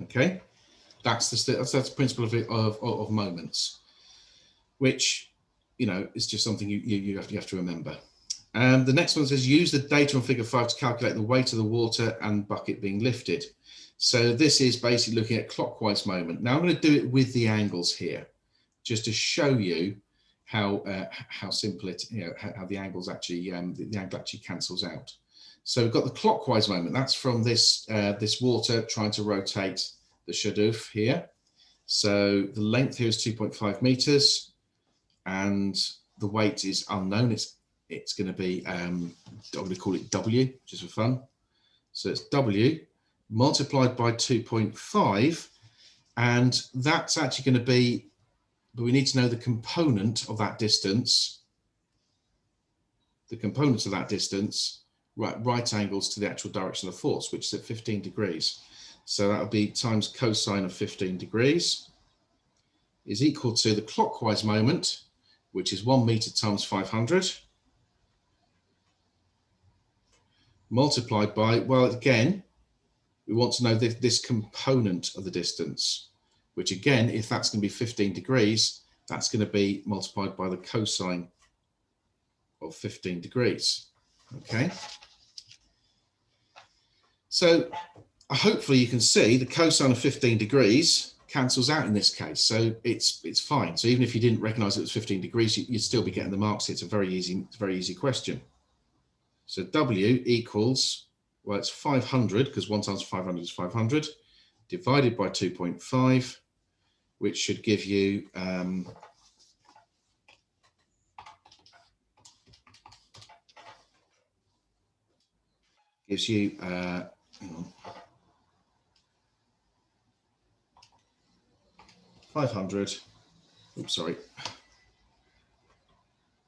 Okay, that's the principle of moments, which, you know, is just something you have to remember. The next one says use the data on figure 5 to calculate the weight of the water and bucket being lifted. So this is basically looking at clockwise moment. Now I'm going to do it with the angles here, just to show you how simple it, how the angles actually the angle actually cancels out. So we've got the clockwise moment. That's from this this water trying to rotate the shaduf here. So the length here is 2.5 meters, and the weight is unknown. It's going to be I'm going to call it W just for fun. So it's W multiplied by 2.5, and that's actually going to be, but we need to know the component of that distance. The component of that distance, right angles to the actual direction of the force, which is at 15 degrees. So that would be times cosine of 15 degrees is equal to the clockwise moment, which is 1 meter times 500, multiplied by, well, again, we want to know this component of the distance, which again, if that's going to be 15 degrees, that's going to be multiplied by the cosine of 15 degrees. Okay. So hopefully you can see the cosine of 15 degrees cancels out in this case. So it's fine. So even if you didn't recognize it was 15 degrees, you'd still be getting the marks. It's a very easy question. So W equals, well, it's 500 because 1 times 500 is 500 divided by 2.5, which should give you hang on, 500, oops, sorry,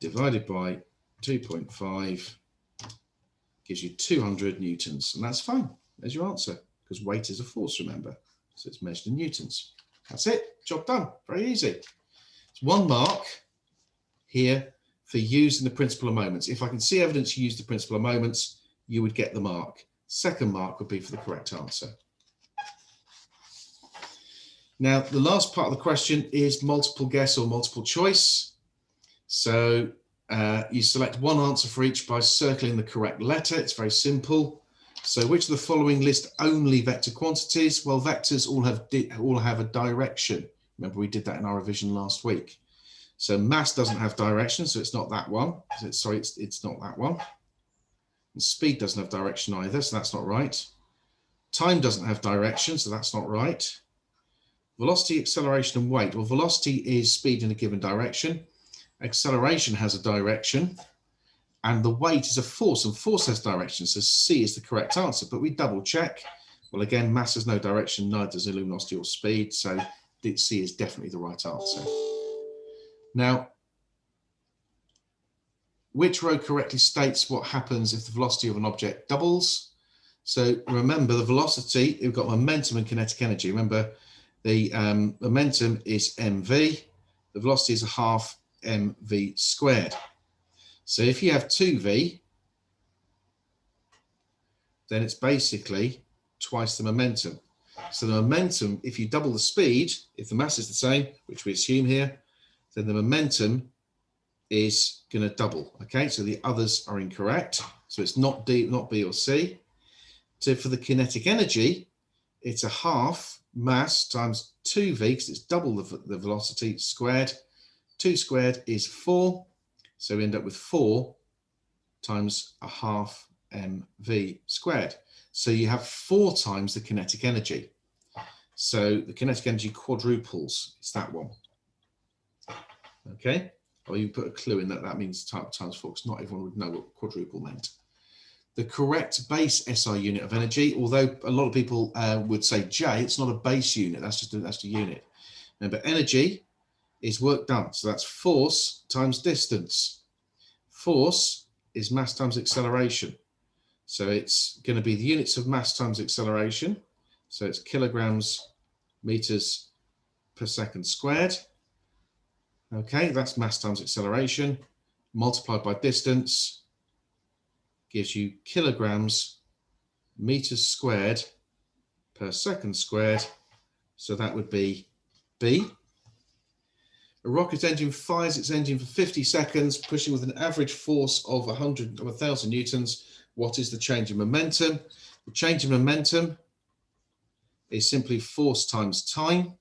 divided by 2.5 gives you 200 newtons, and that's fine. There's your answer, because weight is a force, remember. So it's measured in newtons. That's it, job done, very easy. It's 1 mark here for using the principle of moments. If I can see evidence you used the principle of moments, you would get the mark. Second mark would be for the correct answer. Now, the last part of the question is multiple guess or multiple choice. So you select one answer for each by circling the correct letter. It's very simple. So which of the following list only vector quantities? Well, vectors all have a direction. Remember, we did that in our revision last week. So mass doesn't have direction, so it's not that one. Sorry, it's not that one. And speed doesn't have direction either, so that's not right. Time doesn't have direction, so that's not right. Velocity, acceleration, and weight. Well, velocity is speed in a given direction. Acceleration has a direction. And the weight is a force, and force has direction. So C is the correct answer, but we double check. Well, again, mass has no direction, neither does luminosity or speed. So C is definitely the right answer. Now, which row correctly states what happens if the velocity of an object doubles? So remember the velocity, we've got momentum and kinetic energy. Remember the momentum is mv, the velocity is a half mv squared. So if you have 2v, then it's basically twice the momentum. So the momentum, if you double the speed, if the mass is the same, which we assume here, then the momentum is going to double. Okay, so the others are incorrect. So it's not D, not B or C. So for the kinetic energy, it's a half mass times 2v, because it's double the velocity squared. 2 squared is 4. So we end up with 4 times a half mv squared. So you have 4 times the kinetic energy. So the kinetic energy quadruples. It's that one. Okay. Or you put a clue in that means times 4, because not everyone would know what quadruple meant. The correct base SI unit of energy, although a lot of people would say J, it's not a base unit, that's just a unit. Remember, energy is work done, so that's force times distance. Force is mass times acceleration. So it's going to be the units of mass times acceleration. So it's kilograms meters per second squared. Okay, that's mass times acceleration, multiplied by distance, gives you kilograms meters squared per second squared. So that would be B. A rocket engine fires its engine for 50 seconds, pushing with an average force of 1,000 newtons. What is the change in momentum? The change in momentum is simply force times time.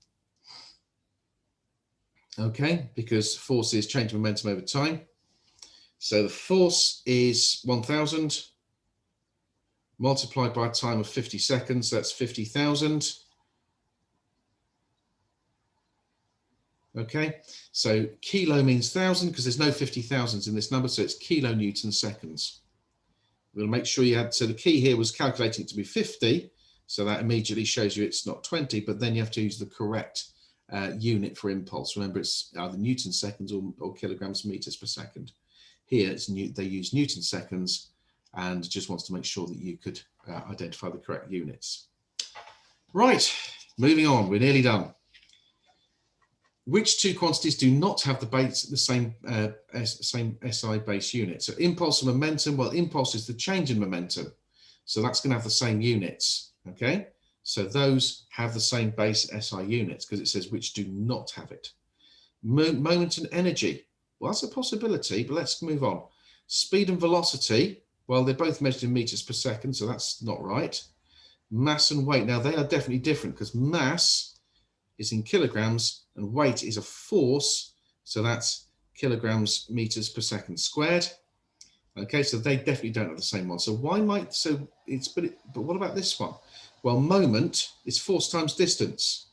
Okay, because force is change in momentum over time. So the force is 1,000 multiplied by a time of 50 seconds. That's 50,000. Okay, so kilo means 1,000 because there's no 50,000s in this number, so it's kilonewton seconds. We'll make sure you had, so the key here was calculating it to be 50, so that immediately shows you it's not 20, but then you have to use the correct unit for impulse. Remember, it's either newton seconds or kilograms meters per second. Here, they use newton seconds, and just wants to make sure that you could identify the correct units. Right, moving on, we're nearly done. Which two quantities do not have the same SI base unit? So impulse and momentum, well, impulse is the change in momentum. So that's going to have the same units. Okay, so those have the same base SI units because it says which do not have it. Moment and energy. Well, that's a possibility, but let's move on. Speed and velocity, well, they're both measured in meters per second, so that's not right. Mass and weight, now they are definitely different because mass is in kilograms and weight is a force, so that's kilograms meters per second squared. Okay, so they definitely don't have the same one. So why might, so it's, but what about this one? Well, moment is force times distance.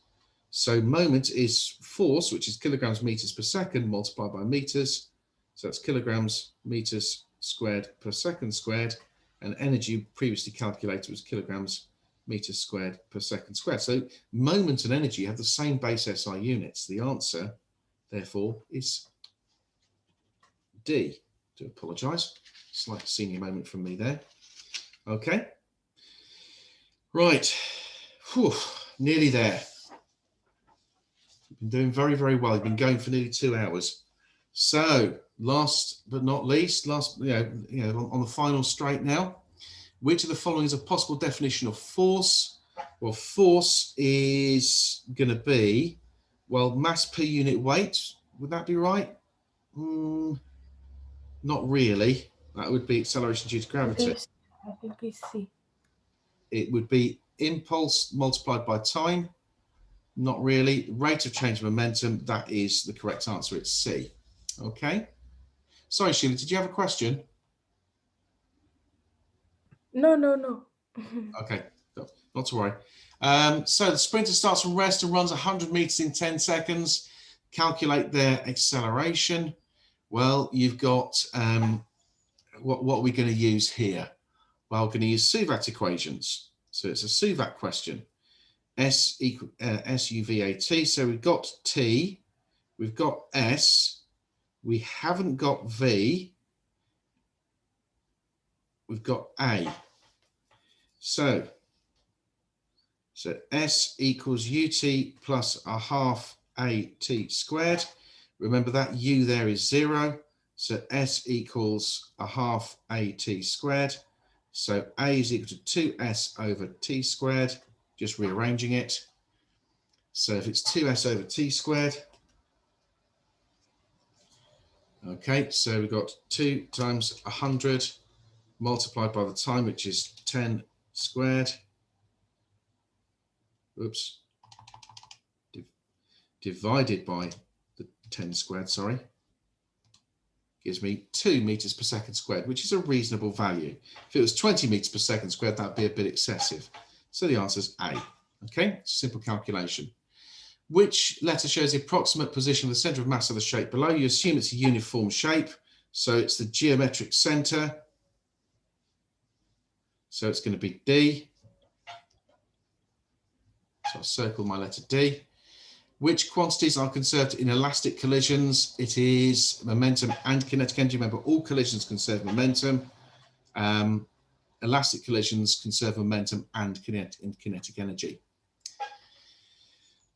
So moment is force, which is kilograms meters per second multiplied by meters. So that's kilograms meters squared per second squared. And energy previously calculated was kilograms meters squared per second squared. So moment and energy have the same base SI units. The answer, therefore, is D. Do apologise. Slight senior moment from me there. Okay. Right. Whew. Nearly there. You've been doing very, very well. You've been going for nearly 2 hours. So last but not least, on the final straight now, which of the following is a possible definition of force? Well, force is going to be, well, mass per unit weight. Would that be right? Not really. That would be acceleration due to gravity. I think it's C. It would be impulse multiplied by time. Not really. Rate of change of momentum. That is the correct answer. It's C. Okay. Sorry, Sheila, did you have a question? No. Okay, not to worry. So the sprinter starts from rest and runs 100 meters in 10 seconds. Calculate their acceleration. Well, you've got, what are we going to use here? Well, we're going to use Suvat equations. So it's a Suvat question. S equal SUVAT. So we've got T, we've got S, we haven't got V, we've got A. So S equals UT plus a half AT squared. Remember that U there is 0. So S equals a half AT squared. So A is equal to 2S over T squared. Just rearranging it. So if it's 2S over T squared. Okay, so we've got 2 times 100 multiplied by the time, which is 10 squared. Oops. Divided by the 10 squared, sorry. Gives me 2 meters per second squared, which is a reasonable value. If it was 20 meters per second squared, that'd be a bit excessive. So the answer is A. Okay, simple calculation. Which letter shows the approximate position of the center of mass of the shape below? You assume it's a uniform shape, so it's the geometric center. So it's going to be D. So I'll circle my letter D. Which quantities are conserved in elastic collisions? It is momentum and kinetic energy. Remember, all collisions conserve momentum. Elastic collisions conserve momentum and kinetic energy.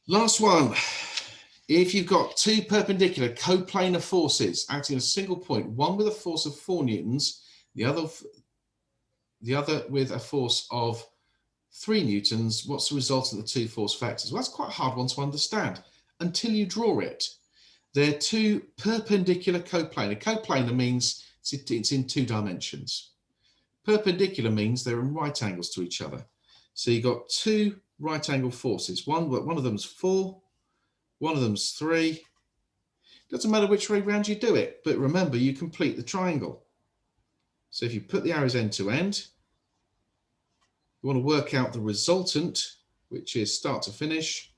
Last one. If you've got 2 perpendicular coplanar forces acting at a single point, one with a force of 4 newtons, the other with a force of 3 newtons, what's the result of the 2 force vectors? Well, that's quite a hard one to understand until you draw it. They're 2 perpendicular coplanar. Coplanar means it's in 2 dimensions. Perpendicular means they're in right angles to each other. So you've got 2 right angle forces. One of them's 4, one of them's 3. Doesn't matter which way round you do it, but remember, you complete the triangle. So if you put the arrows end to end, you want to work out the resultant, which is start to finish.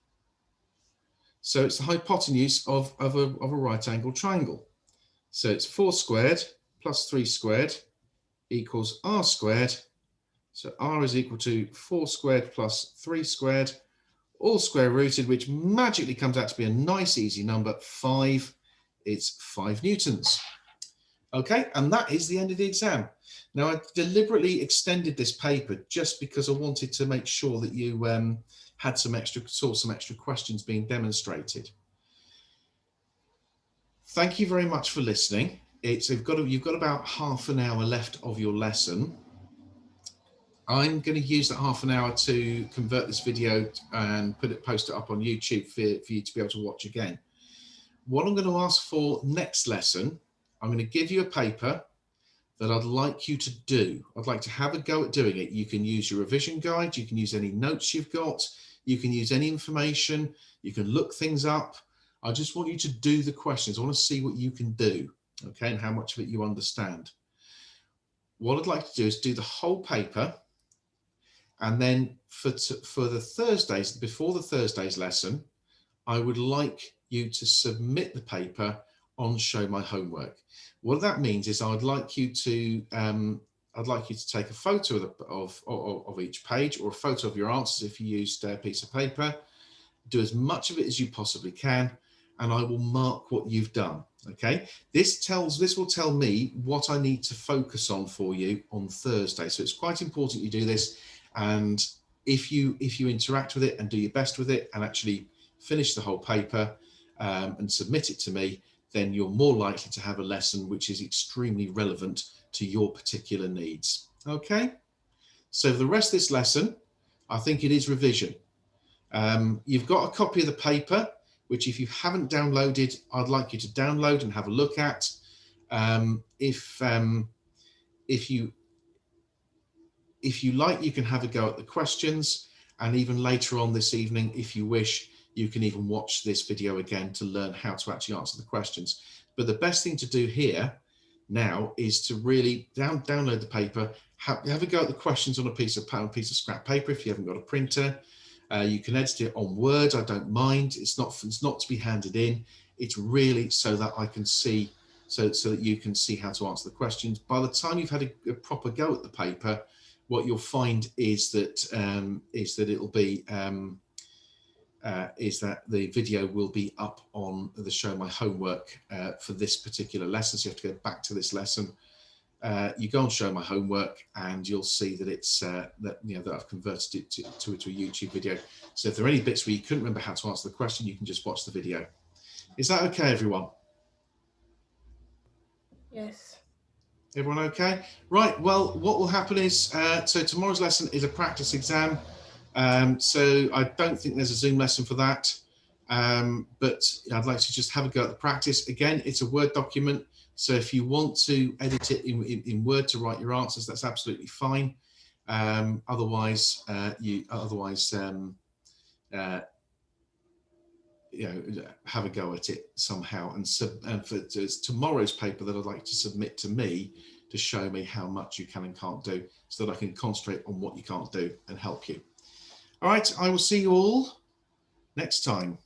So it's the hypotenuse of a right angle triangle. So it's 4 squared plus 3 squared equals r squared. So r is equal to 4 squared plus 3 squared, all square rooted, which magically comes out to be a nice easy number, 5. It's 5 newtons. Okay, and that is the end of the exam. Now, I deliberately extended this paper just because I wanted to make sure that you saw some extra questions being demonstrated. Thank you very much for listening. You've got about half an hour left of your lesson. I'm going to use that half an hour to convert this video and post it up on YouTube for you to be able to watch again. What I'm going to ask for next lesson, I'm going to give you a paper that I'd like you to do. I'd like to have a go at doing it. You can use your revision guide, you can use any notes you've got, you can use any information, you can look things up. I just want you to do the questions. I want to see what you can do, okay, and how much of it you understand. What I'd like to do is do the whole paper, and then for the Thursdays, before the Thursday's lesson, I would like you to submit the paper on Show My Homework. What that means is I'd like you to take a photo of each page, or a photo of your answers if you used a piece of paper. Do as much of it as you possibly can, and I will mark what you've done. Okay, this will tell me what I need to focus on for you on Thursday. So it's quite important you do this, and if you interact with it and do your best with it and actually finish the whole paper and submit it to me, then you're more likely to have a lesson which is extremely relevant to your particular needs. Okay, so for the rest of this lesson, I think it is revision. You've got a copy of the paper, which if you haven't downloaded, I'd like you to download and have a look at. If you like, you can have a go at the questions, and even later on this evening, if you wish, you can even watch this video again to learn how to actually answer the questions. But the best thing to do here now is to really download the paper, have a go at the questions on a piece of scrap paper if you haven't got a printer. You can edit it on Word, I don't mind. It's not to be handed in. It's really so that I can see, so that you can see how to answer the questions. By the time you've had a proper go at the paper, what you'll find is that the video will be up on the Show My Homework for this particular lesson. So you have to go back to this lesson. You go on Show My Homework, and you'll see that it's that I've converted it to a YouTube video. So if there are any bits where you couldn't remember how to answer the question, you can just watch the video. Is that okay, everyone? Yes. Everyone okay? Right, well, what will happen is, so tomorrow's lesson is a practice exam. So I don't think there's a Zoom lesson for that. But I'd like to just have a go at the practice. Again, it's a Word document. So if you want to edit it in Word to write your answers, that's absolutely fine. Otherwise, have a go at it somehow. And for tomorrow's paper that I'd like to submit to me to show me how much you can and can't do, so that I can concentrate on what you can't do and help you. All right, I will see you all next time.